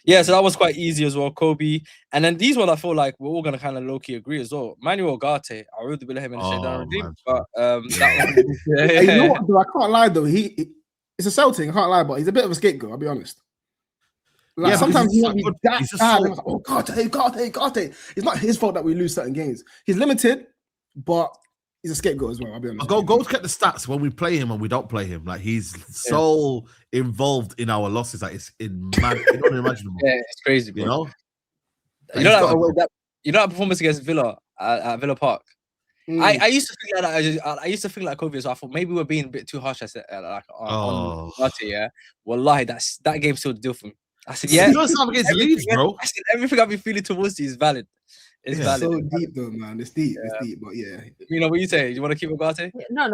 Yeah, so that was quite easy as well, Kobe. And then these ones, I feel like we're all going to kind of low-key agree as well. Manuel Ugarte, I really believe him in the Shaitan Redeem. But that one, you know what, though? I can't lie, though. It's a Celtic, I can't lie, but he's a bit of a scapegoat, I'll be honest. Like, sometimes he won't be that bad. Like, Ugarte. It's not his fault that we lose certain games. He's limited, but he's a scapegoat as well, I'll be honest. Go look at the stats when we play him and we don't play him. Like, he's so involved in our losses that it's unimaginable. Yeah, it's crazy, bro. You know? That performance against Villa at Villa Park. I used to think like that. I used to think like Kobe, so I thought maybe we're being a bit too harsh. I said on Ugarte, yeah. Wallahi, that game still the deal for me. I said, yeah. Against Leeds, bro. I said everything I've been feeling towards you is valid. It's valid. So deep though, man. It's deep. It's deep, but yeah. You know what you say? You want to keep Ugarte? No.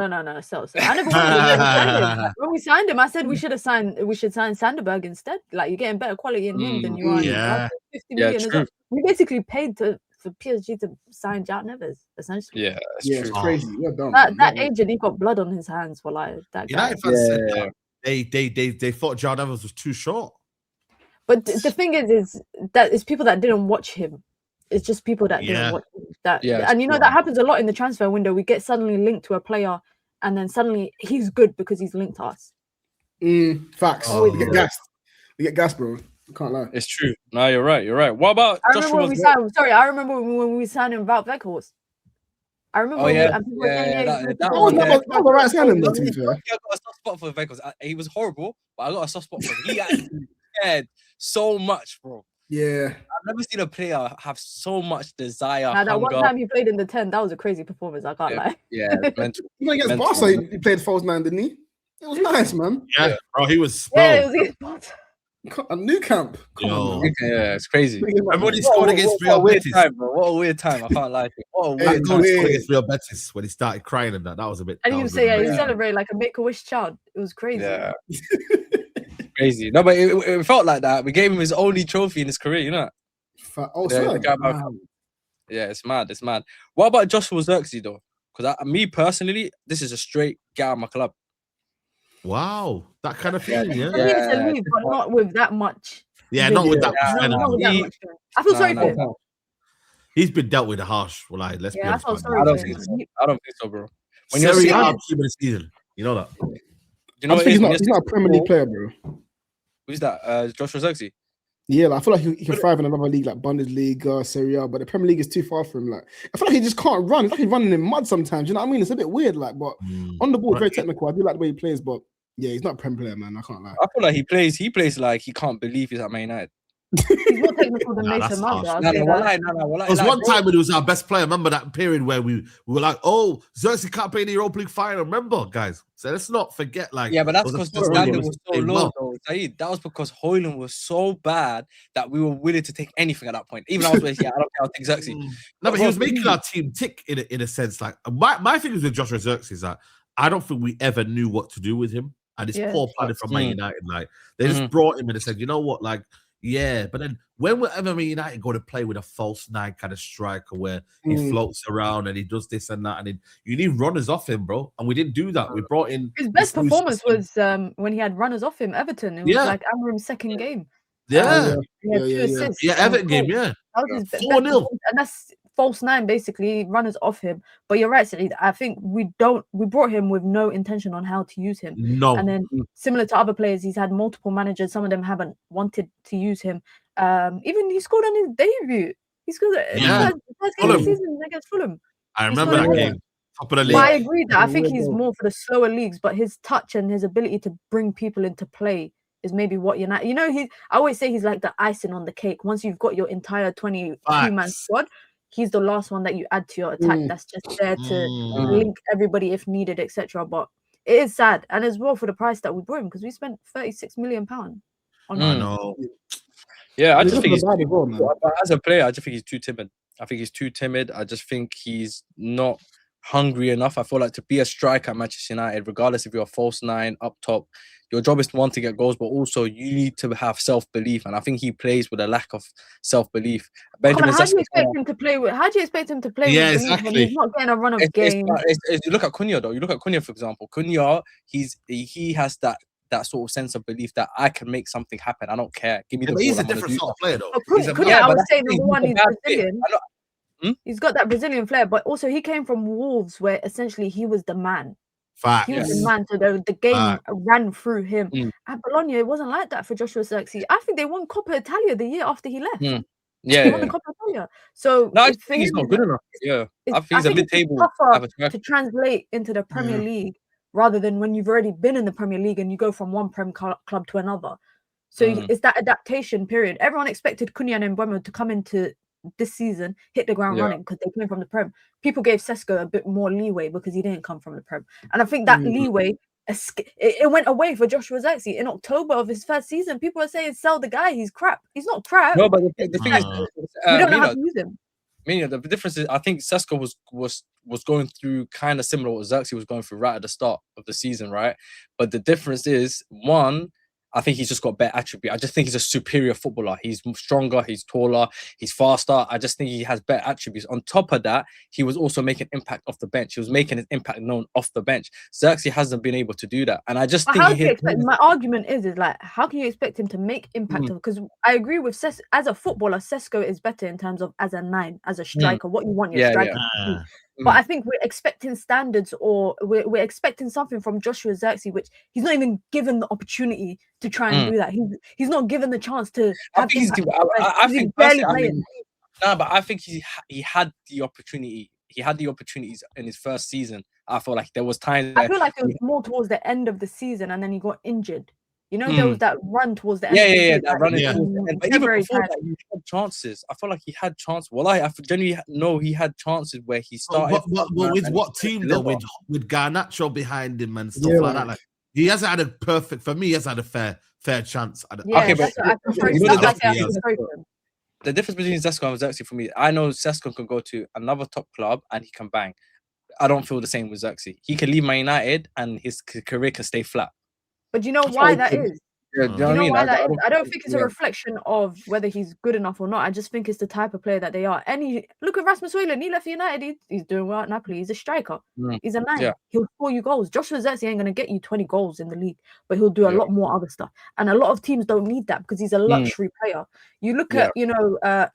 So I never wanted him. When we signed him, I said we should sign Sanderberg instead. Like you're getting better quality in him than you are. Yeah. 50 million well. We basically paid for PSG to sign João Neves, essentially. Yeah, it's crazy. That agent, he got blood on his hands for like that guy. United fans they thought João Neves was too short. But the thing is that it's people that didn't watch him. It's just people that didn't watch him. And you know that happens a lot in the transfer window. We get suddenly linked to a player, and then suddenly he's good because he's linked to us. Facts. We get gassed. We get gassed, bro. Can't lie. It's true. No, you're right. What about Joshua? I remember when we signed him about Weghorst. I remember. That was the right signing, though. To be fair, I got a soft spot for Weghorst. He was horrible, but I got a soft spot for him. He actually cared so much, bro. Yeah, I've never seen a player have so much desire. Now, that one time he played in the 10, that was a crazy performance. I can't lie. Yeah, mental. Against Barca, he played false 9, didn't he? It was nice, man. Yeah, bro, he was. Yeah, it was against Barca. A new camp. Come on, man. Yeah, it's crazy. Remember when he scored against Real Betis? Time, bro. What a weird time. I can't lie. What a weird time. He scored against Real Betis when he started crying and that was a bit. And you say, yeah, he celebrated like a Make-A-Wish child. It was crazy. Yeah. Crazy. No, but it felt like that. We gave him his only trophy in his career, you know? Yeah, it's mad. It's mad. What about Joshua Zirkzee, though? Because me personally, this is a straight get out of my club. Wow, that kind of thing, yeah. I think it's a leave, but not with that much. Yeah, not with that much. I feel sorry for him. He's been dealt with harsh. Well, like, let's be honest. I don't think so, bro. When you're Serie A team of the season, you know that. You know, he's not a Premier League player, bro. Who's that? Joshua Zirkzee. Yeah, like, I feel like he can thrive in another league like Bundesliga, Serie A, but the Premier League is too far for him. Like, I feel like he just can't run. It's like he's running in mud sometimes. You know what I mean? It's a bit weird, like, but on the ball, very technical. I do like the way he plays, but yeah, he's not a Premier player, man. I can't lie. I feel like he plays like he can't believe he's at Man United. He's more technical than Mason Mount. There was one time when he was our best player. Remember that period where we were like, oh, Zirkzee can't play in the Europa League final. Remember, guys? So let's not forget, like, yeah, but that's because the standard was so low, though, Saeed. That was because Højlund was so bad that we were willing to take anything at that point. Even I was like, yeah, I don't care, I'll take Zirkzee. No, but he was making our team tick in a sense. Like, my thing is with Joshua Zirkzee is that I don't think we ever knew what to do with him. And it's poor planning from Man United. Like, they just brought him in and said, you know what, like, yeah, but then when will ever Man United go to play with a false nine kind of striker where he floats around and he does this and that, and then you need runners off him, bro. And we didn't do that. We brought in his best performance was when he had runners off him. Everton. It was like Amram's second game. Yeah, assists. Yeah, Everton game. Yeah, that was his 4-0, and that's false nine basically, runners off him. But you're right, Saeed. I think we brought him with no intention on how to use him. No, and then similar to other players, he's had multiple managers. Some of them haven't wanted to use him. Even he scored on his debut. He scored first game of the season against Fulham. I remember that game. Top of the league. But I agree that I think he's more for the slower leagues, but his touch and his ability to bring people into play is maybe what United. You know, I always say he's like the icing on the cake. Once you've got your entire 22-man squad, he's the last one that you add to your attack. That's just there to link everybody if needed, etc. But it is sad, and as well for the price that we brought him, because we spent £36 million on him. I know. Yeah, I just think as a player, I just think he's too timid. I just think he's not hungry enough. I feel like to be a striker at Manchester United, regardless if you're a false nine up top, your job is to want to get goals, but also you need to have self-belief. And I think he plays with a lack of self-belief. How do you expect him to play with? How do you expect him to play? Yeah, exactly. When he's not getting a run of games. You look at Cunha, though. You look at Cunha, for example. Cunha, he has that sort of sense of belief that I can make something happen. I don't care. Give me the ball. He's a different sort of player, though. I would say number one, he's Brazilian. He's got that Brazilian flair, but also he came from Wolves, where essentially he was the man. Fact. He was the man, so the game ran through him. At Bologna, it wasn't like that for Joshua Zirkzee. I think they won Coppa Italia the year after he left. They won the Coppa Italia. So no, I think he's not good enough. Yeah, I think he's a mid-table. To translate into the Premier League rather than when you've already been in the Premier League and you go from one Prem club to another. So it's that adaptation period. Everyone expected Cunha and Mbeumo to come into this season, hit the ground running because they came from the Prem. People gave Sesko a bit more leeway because he didn't come from the Prem. And I think that leeway, it went away for Joshua Zirkzee. In October of his first season, people are saying, sell the guy, he's crap. He's not crap. No, but the thing is, we don't know how to use him. The difference is, I think Sesko was going through kind of similar to what Zirkzee was going through right at the start of the season, right? But the difference is, one, I think he's just got better attribute. I just think he's a superior footballer. He's stronger, he's taller, he's faster. I just think he has better attributes. On top of that, he was also making impact off the bench. He was making his impact known off the bench. Zirkzee hasn't been able to do that. And I just think my argument is like, how can you expect him to make impact? Because I agree with as a footballer, Sesko is better in terms of as a nine, as a striker, what you want your striker to do. But I think we're expecting standards, or we're expecting something from Joshua Zirkzee, which he's not even given the opportunity to try and do that. He's not given the chance to have but I think he had the opportunity. He had the opportunities in his first season. I feel like there was times. I feel like it was more towards the end of the season, and then he got injured. You know, there was that run towards the end. That run towards the end. But even before that, he had chances. I feel like he had chances. Well, I genuinely know he had chances where he started. But with what team though? With Garnacho behind him and stuff like that. Like, He hasn't had a perfect. For me, he hasn't had a fair chance. Yeah, Okay, that's but what I can throw. you It's know not the like I difference- can throw him. The difference between Zesco and Xerxes for me, I know Zesco can go to another top club and he can bang. I don't feel the same with Xerxes. He can leave Man United and his career can stay flat. But do you know why that is? Yeah, Do you Do know you what I know mean? why that is? I don't think it's a yeah. reflection of whether he's good enough or not. I just think it's the type of player that they are. And look at Rasmus Højlund. He left United. He's doing well at Napoli. He's a striker. He's a 9. Yeah. He'll score you goals. Joshua Zirkzee ain't going to get you 20 goals in the league, but he'll do a lot more other stuff. And a lot of teams don't need that because he's a luxury player. You look at,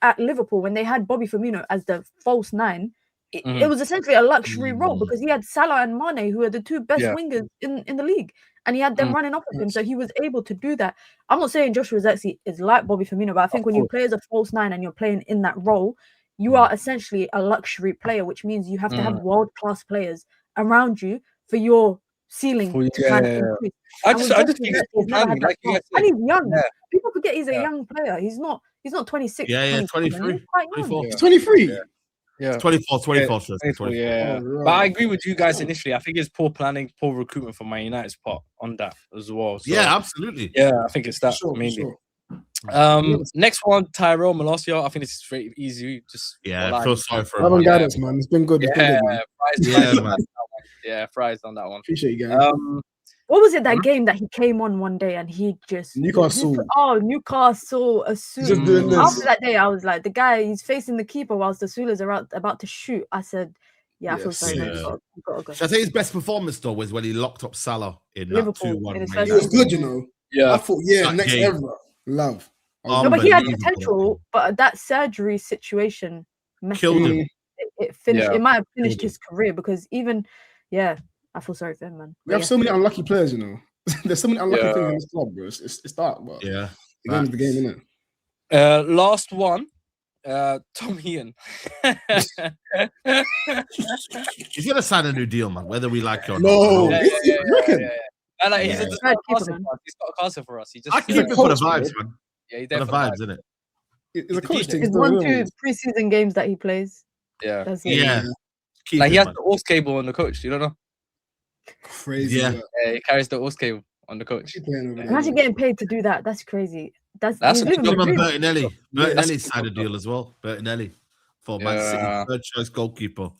at Liverpool when they had Bobby Firmino as the false 9, it was essentially a luxury role because he had Salah and Mane, who are the 2 best wingers in the league. And he had them running off of him, so he was able to do that. I'm not saying Joshua Zirkzee is like Bobby Firmino, but I think when you play as a false 9 and you're playing in that role, you are essentially a luxury player, which means you have to have world-class players around you for your ceiling to kind of increase. I just think it's poor planning, like you guys said. And he's young. Yeah. People forget he's a young player. He's not 26. Yeah, 23. He's quite young. 24. He's 23. Yeah. 24. Yeah. Oh, But I agree with you guys initially. I think it's poor planning, poor recruitment from Man United's part on that as well. So, Yeah, absolutely. Yeah, I think it's that Sure, mainly. sure. Next one, Tyrell Malacia. I think it's very easy. Just I feel sorry for Have him. guidance, man. It's been good. It's been good, man. Fries on that one. Appreciate you guys. What was it that game that he came on one day and he just Newcastle. Newcastle, Asula. Just doing this. After that day, I was like, the guy, he's facing the keeper whilst the Sulas are about to shoot. I said, I feel sorry. Yeah. You gotta go. Should I say his best performance though was when he locked up Salah in Liverpool, that 2-1. in his Man first He was United. good, you know. Yeah. I thought, That next game. ever. Love. No, but he had Unbelievable. potential, but that surgery situation messed Killed him. him. It finished. Yeah. It might have finished Killed him. his career because I feel sorry for him, man. We have so many unlucky players, you know. There's so many unlucky Yeah. things in this club, bro. It's that, but Yeah. the game is the game, isn't it? Last one, Tom Heaton. He's gonna sign a new deal, man. Whether we like it or No. not. And like, he's Yeah. he's Right, got keeper, a man. casting for us. He just I he's keep a it for the coach, vibes, bro. man. Yeah, he's For there the vibes, isn't it? It's He's a the coach DJ. thing. It's still, 1, isn't 2 it? preseason games that he plays. Yeah. That's it. Yeah. Keep Like it, he has man. the ORS cable on the coach. You don't know? Crazy. Yeah. Yeah. Yeah, he carries the ORS cable on the coach. Keep playing over there. Imagine getting paid to do that. That's crazy. That's a he's living big the John dream. Bertinelli. That's- Bertinelli signed a deal as well. Bertinelli for Man City, Yeah. third choice goalkeeper.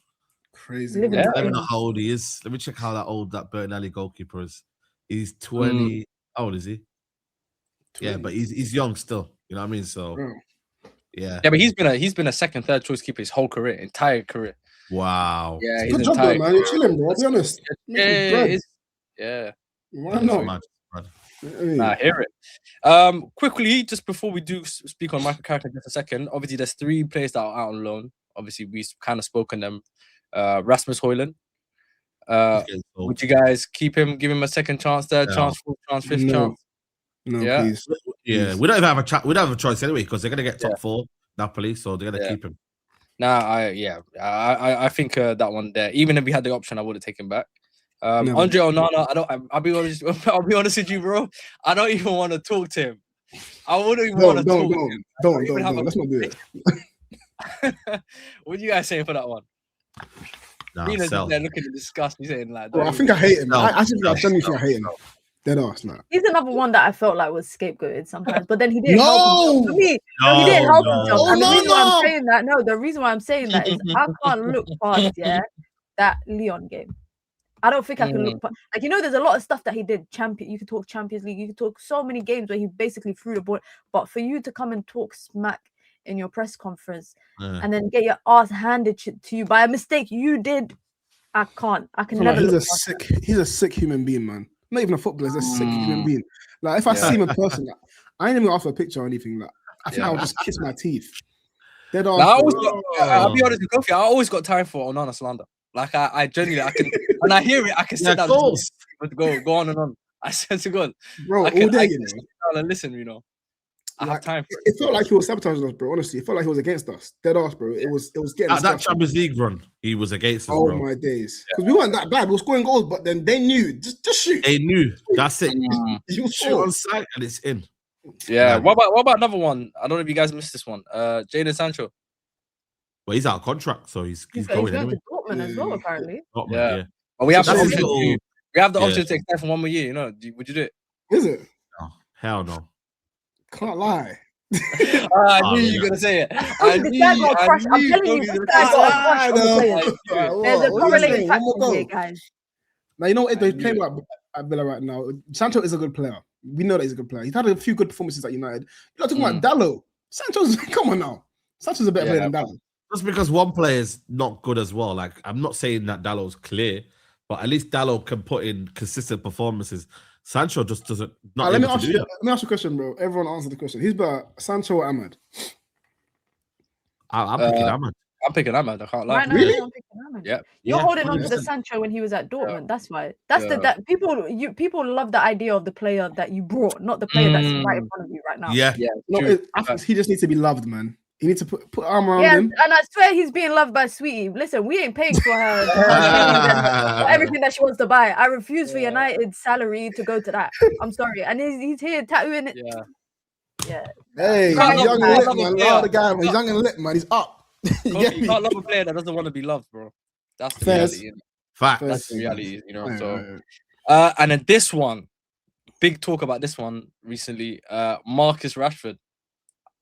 Crazy. Living man. the I don't dream. know how old he is. Let me check how old that Bertinelli goalkeeper is. He's 20. How old is he? Yeah, but he's young still. You know what I mean? So Bro. yeah. Yeah, but he's been a second, third choice keeper his whole career, entire career. Wow. Yeah, Good his job, entire though, man. You're chilling, bro. I'll be honest. Yeah, Making bread. yeah. Why That's not? mad, mad. I hear it. Quickly, just before we do speak on Michael Carrick in just a second, obviously there's 3 players that are out on loan. Obviously, we've kind of spoken them. Rasmus Højlund. Okay, so- Would you guys keep him, give him a second chance, third No. chance, fourth chance, fifth No. chance? No, Yeah. please. Yeah, we don't even have a we don't have a choice anyway because they're gonna get top 4 Napoli, so they're gonna Yeah. keep him. Nah, I think that one there. Even if we had the option, I would have taken back. Never. Andre Onana, I'll be honest. I'll be honest with you, bro. I don't even want to talk to him. I wouldn't even want to talk to him. Don't. Let's not do it. What do you guys saying for that one? Nah, Mina's sell. there looking in disgust. He's saying like, Bro, I think I hate him. No. I genuinely think I hate him. Dead ass, nah. He's another one that I felt like was scapegoated sometimes, but then he didn't No! help himself. For me, no, he didn't help himself. Oh, And the no, reason why no! I'm saying that, the reason why I'm saying that is I can't look past that Lyon game. I don't think I can look past. Like, there's a lot of stuff that he did. You could talk Champions League. You could talk so many games where he basically threw the ball. But for you to come and talk smack in your press conference and then get your ass handed to you by a mistake you did, I can't. I can never. He's a sick human being, man. Not even a footballer. He's a sick human being. Like, if I see him in person, like, I ain't even ask for a picture or anything. Like, I think I'll just kiss my teeth. Dead ass. I'll be honest with Kofi. I always got time for Onana slander. Like I genuinely, I can when I hear it, I can sit down and go on and on. I swear to God, bro, I can, all day, I can sit down and listen. I have time for it. Felt like he was sabotaging us, bro. Honestly, it felt like he was against us. Dead ass, bro. It was getting that Champions League run. He was against us, oh bro. my days, because we weren't that bad. We were scoring goals, but then they knew just shoot. They knew. That's it. You Shoot on sight and it's in. Yeah. What about another one? I don't know if you guys missed this one. Jadon Sancho. Well, he's out of contract, so he's going anyway. to Dortmund as well, apparently. Dortmund, Yeah. yeah. But we have That's the his option little, We have the option to extend for 1 more year. You know, would you do it? Is it? No, hell no. Can't lie. I knew you were gonna say it. I This guy got a crush. I'm telling you, this guy got a crush on the players. There's a correlated factor here, guys. Now you know what they're playing at Villa right now. Sancho is a good player. We know that he's a good player. He's had a few good performances at United. You're not talking about Dallo. Sancho's come on now. Sancho's a better player than Dallo. Just because one player is not good as well. Like, I'm not saying that Dallo's clear, but at least Dallo can put in consistent performances. Sancho just doesn't. Let me ask you a question, bro. Everyone answer the question. Who's better, Sancho or Ahmad? I'm picking Ahmad. I'm picking Ahmad. I can't lie. Right now, really? I'm picking Ahmad. Yeah. You're holding on to the Sancho when he was at Dortmund. That's why. That's that people love the idea of the player that you brought, not the player that's right in front of you right now. Yeah. No, I think he just needs to be loved, man. You need to put arm around him. And I swear he's being loved by Sweetie. Listen, we ain't paying for her for everything that she wants to buy. I refuse for United's salary to go to that. I'm sorry. And he's here tattooing it. Yeah. Hey, he's young and lit, man. Love the guy, man. He's young and lit, man. He's up. You can't love a player that doesn't want to be loved, bro. That's the reality. That's the reality, you know. So, and then this one, big talk about this one recently. Marcus Rashford.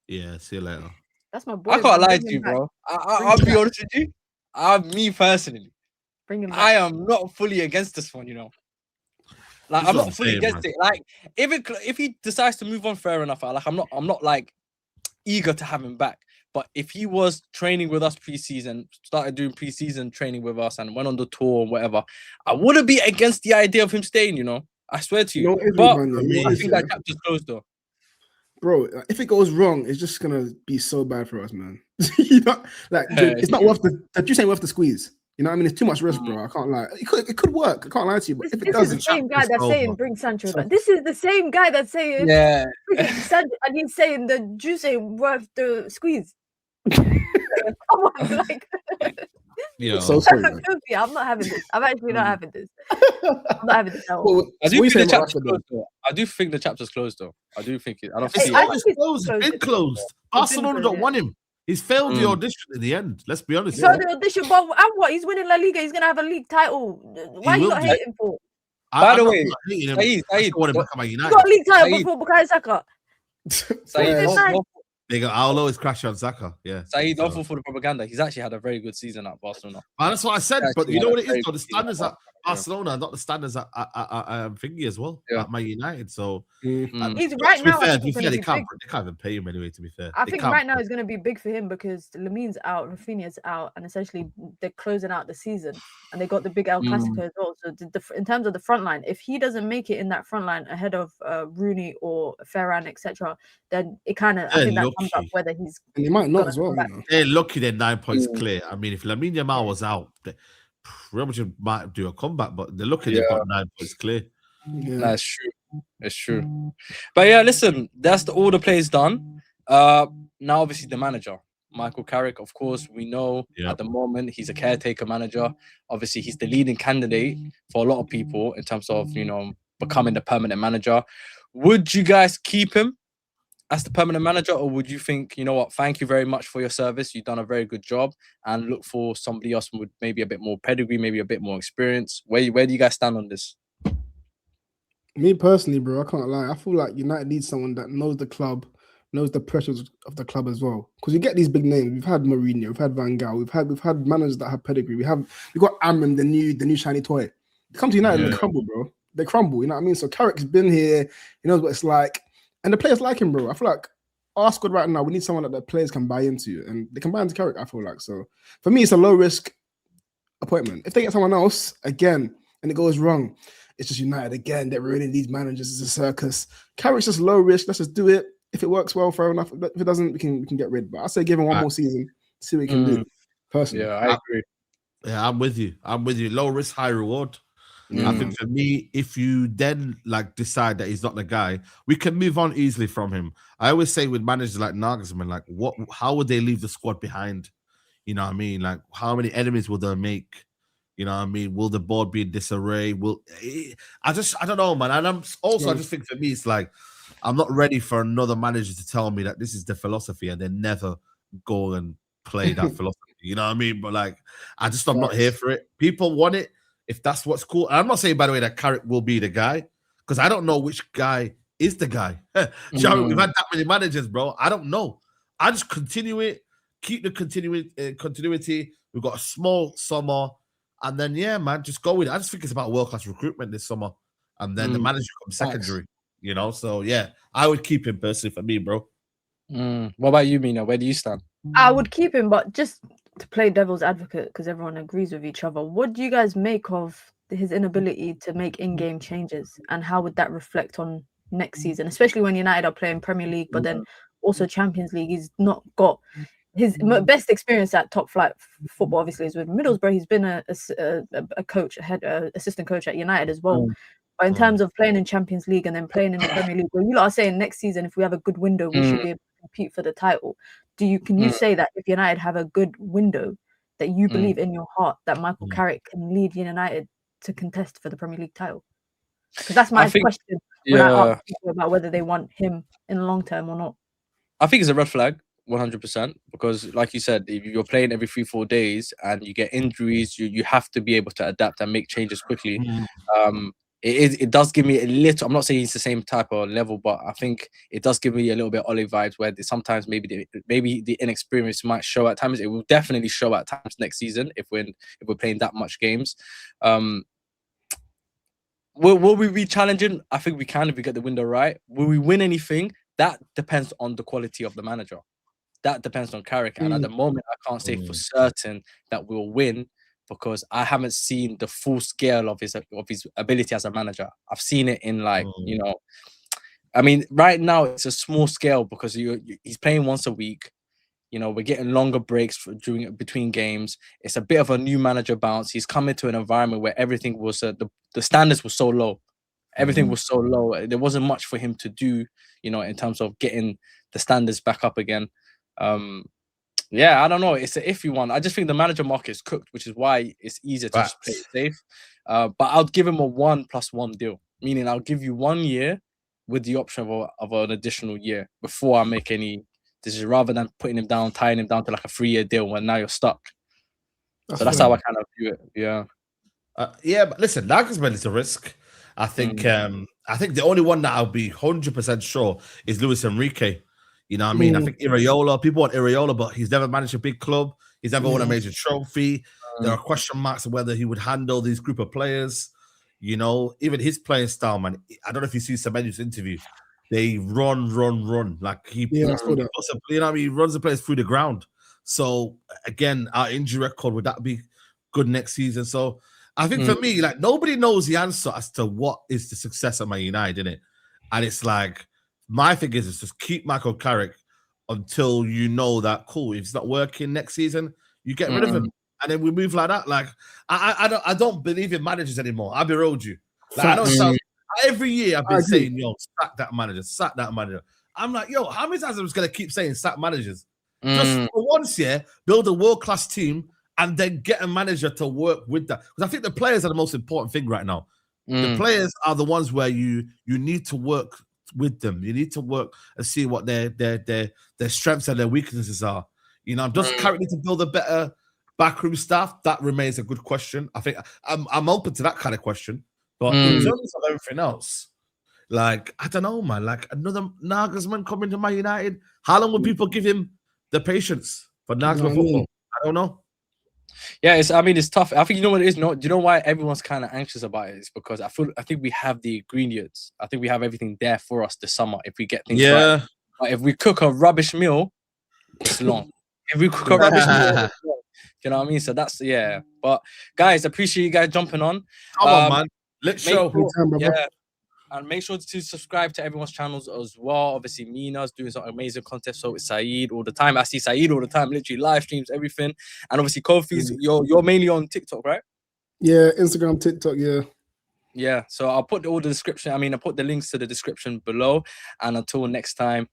Yeah, see you later. That's my boy. I can't lie to you, bro. I'll be honest with you. Me personally, I am not fully against this one. You know, like I'm not fully against it. Like if he decides to move on, fair enough. I'm not like eager to have him back. But if he was training with us pre-season, started doing pre-season training with us, and went on the tour and whatever, I wouldn't be against the idea of him staying. You know, I swear to you. But I think that chapter's closed though. Bro, if it goes wrong, it's just gonna be so bad for us, man. You know, like it's not worth the juice ain't worth the squeeze. You know what I mean? It's too much risk, bro. I can't lie. It could work. I can't lie to you, but if it doesn't, this is the same guy that's saying bring Sancho back. This is the same guy that's saying Sancho, and he's saying the juice ain't worth the squeeze. Come on, like. So sorry, I'm not having this. I'm actually not having this. I'm not having this. I do think the chapter's closed though. I do think the chapter's closed though. I do think it. I don't think it's been closed. Barcelona don't want him. He's failed the audition in the end. Let's be honest. So the audition, but and what? He's winning La Liga. He's gonna have a league title. Why are you not hating for? By the way, Saeed, want him back at Man United. You got a league title before Bukayo Saka. Saeed, I'll always crash on Saka. Yeah. Saeed, don't fall for the propaganda. He's actually had a very good season at Barcelona. That's what I said. But you know what it is? The standards at Barcelona, not the standards at Thingy as well. At Man United. So he's right now. They can't even pay him anyway. To be fair, I think right now it's going to be big for him because Lamin's out, Rafinha's out, and essentially they're closing out the season, and they got the big El Clasico as well. So in terms of the front line, if he doesn't make it in that front line ahead of Rooney or Ferran, etc., then it kind of I think that comes up whether he's. And he might not as well. They're lucky they're 9 points clear. I mean, if Lamine Yamal was out, Real Madrid might do a comeback, but they're lucky they've got 9 points clear. That's true. It's true. But yeah, listen, that's all the plays done. Now, obviously, the manager, Michael Carrick, of course, we know at the moment he's a caretaker manager. Obviously, he's the leading candidate for a lot of people in terms of, becoming the permanent manager. Would you guys keep him as the permanent manager, or would you think, you know what, thank you very much for your service, you've done a very good job, and look for somebody else with maybe a bit more pedigree, maybe a bit more experience? Where do you guys stand on this? Me personally, bro, I can't lie. I feel like United needs someone that knows the club, knows the pressures of the club as well. Because you get these big names. We've had Mourinho, we've had Van Gaal, we've had managers that have pedigree. We've got Amram, the new shiny toy. They come to United and they crumble, bro. They crumble. You know what I mean? So Carrick's been here. He knows what it's like. And the players like him, bro. I feel like our squad right now, we need someone that the players can buy into. And they can buy into Carrick, I feel like. So for me, it's a low-risk appointment. If they get someone else, again, and it goes wrong, it's just United again. They're ruining these managers. It's a circus. Carrick's just low-risk. Let's just do it. If it works well, fair enough. If it doesn't, we can get rid. But I say give him one more season, see what he can do. Personally. Yeah, I agree. Yeah, I'm with you. Low risk, high reward. I think for me, if you then decide that he's not the guy, we can move on easily from him. I always say with managers like Nagelsmann, how would they leave the squad behind? You know what I mean? Like, how many enemies will they make? You know what I mean? Will the board be in disarray? I don't know, man. And I just think for me, it's like, I'm not ready for another manager to tell me that this is the philosophy and then never go and play that philosophy. You know what I mean? But I'm not here for it. People want it. if that's what's cool. And I'm not saying, by the way, that Carrick will be the guy, because I don't know which guy is the guy. We've had that many managers, bro. I don't know. I just continue it, keep the continuity. We've got a small summer, and then yeah, man, just go with it. I just think it's about world-class recruitment this summer, and then the manager comes secondary. You know, so yeah, I would keep him personally for me, bro. What about you, Mina? Where do you stand? I would keep him, but just to play devil's advocate, because everyone agrees with each other, what do you guys make of his inability to make in-game changes, and how would that reflect on next season, especially when United are playing Premier League, but then also Champions League? He's not got his best experience at top flight football, obviously, is with Middlesbrough. He's been a coach, assistant coach at United as well. But in terms of playing in Champions League and then playing in the Premier League, well, you lot are saying next season, if we have a good window, we should be able to compete for the title. Can you say that if United have a good window, that you believe in your heart that Michael Carrick can lead United to contest for the Premier League title? Because that's my question when I ask people about whether they want him in the long term or not. I think it's a red flag, 100%, because like you said, if you're playing every 3-4 days and you get injuries, you have to be able to adapt and make changes quickly. It does give me a little, I'm not saying he's the same type of level, but I think it does give me a little bit Ole vibes, where sometimes maybe the inexperience might show at times. It will definitely show at times next season if we're playing that much games. Will we be challenging? I think we can if we get the window right. Will we win anything? That depends on the quality of the manager. That depends on Carrick. And at the moment, I can't say for certain that we'll win, because I haven't seen the full scale of his ability as a manager. I've seen it in I mean, right now it's a small scale because he's playing once a week. We're getting longer breaks between games. It's a bit of a new manager bounce. He's come into an environment where everything was the standards were so low. Everything was so low. There wasn't much for him to do, in terms of getting the standards back up again. Yeah, I don't know. It's an iffy one. I just think the manager market is cooked, which is why it's easier to just play it safe. But I'll give him a 1+1 deal, meaning I'll give you 1 year with the option of an additional year before I make any decision, rather than tying him down to like a 3-year deal when now you're stuck. That's how I kind of view it. Yeah. Yeah, but listen, Nagelsmann is a risk. I think the only one that I'll be 100% sure is Luis Enrique. You know what I mean? I think Iraola, people want Iraola, but he's never managed a big club. He's never won a major trophy. There are question marks of whether he would handle these group of players. Even his playing style, man. I don't know if you see Semedo's interview. They run. Like he runs the players through the ground. So again, our injury record, would that be good next season? So I think for me, like, nobody knows the answer as to what is the success of Man United, innit? And it's like, my thing is just keep Michael Carrick until you know that, cool, if it's not working next season, you get rid of him. And then we move like that. Like, I don't believe in managers anymore. I'll be real with you. Like, every year I've been saying, yo, sack that manager. I'm like, yo, how many times am I just going to keep saying sack managers? Just for once, build a world-class team and then get a manager to work with that. Because I think the players are the most important thing right now. The players are the ones where you need to work with them. You need to work and see what their strengths and their weaknesses are. Does Carrick need to build a better backroom staff? That remains a good question. I think I'm open to that kind of question. But in terms of everything else, like, I don't know, man. Like, another Nagelsmann coming to Man United. How long will people give him the patience for Nagelsmann football? I don't know. Yeah, it's tough. I think you know what it is. Do you know why everyone's kind of anxious about it? It's because I think we have the ingredients. I think we have everything there for us this summer if we get things right. But if we cook a rubbish meal, it's long. If we cook a rubbish meal, it's long. You know what I mean? So that's But guys, appreciate you guys jumping on. Come on, man. Let's show. And make sure to subscribe to everyone's channels as well. Obviously, Mina's doing some amazing content. So it's Saeed all the time. I see Saeed all the time, literally live streams, everything. And obviously, Kofi's, you're mainly on TikTok, right? Yeah, Instagram, TikTok, yeah. Yeah, so I'll put all the description. I'll put the links to the description below. And until next time,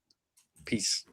peace.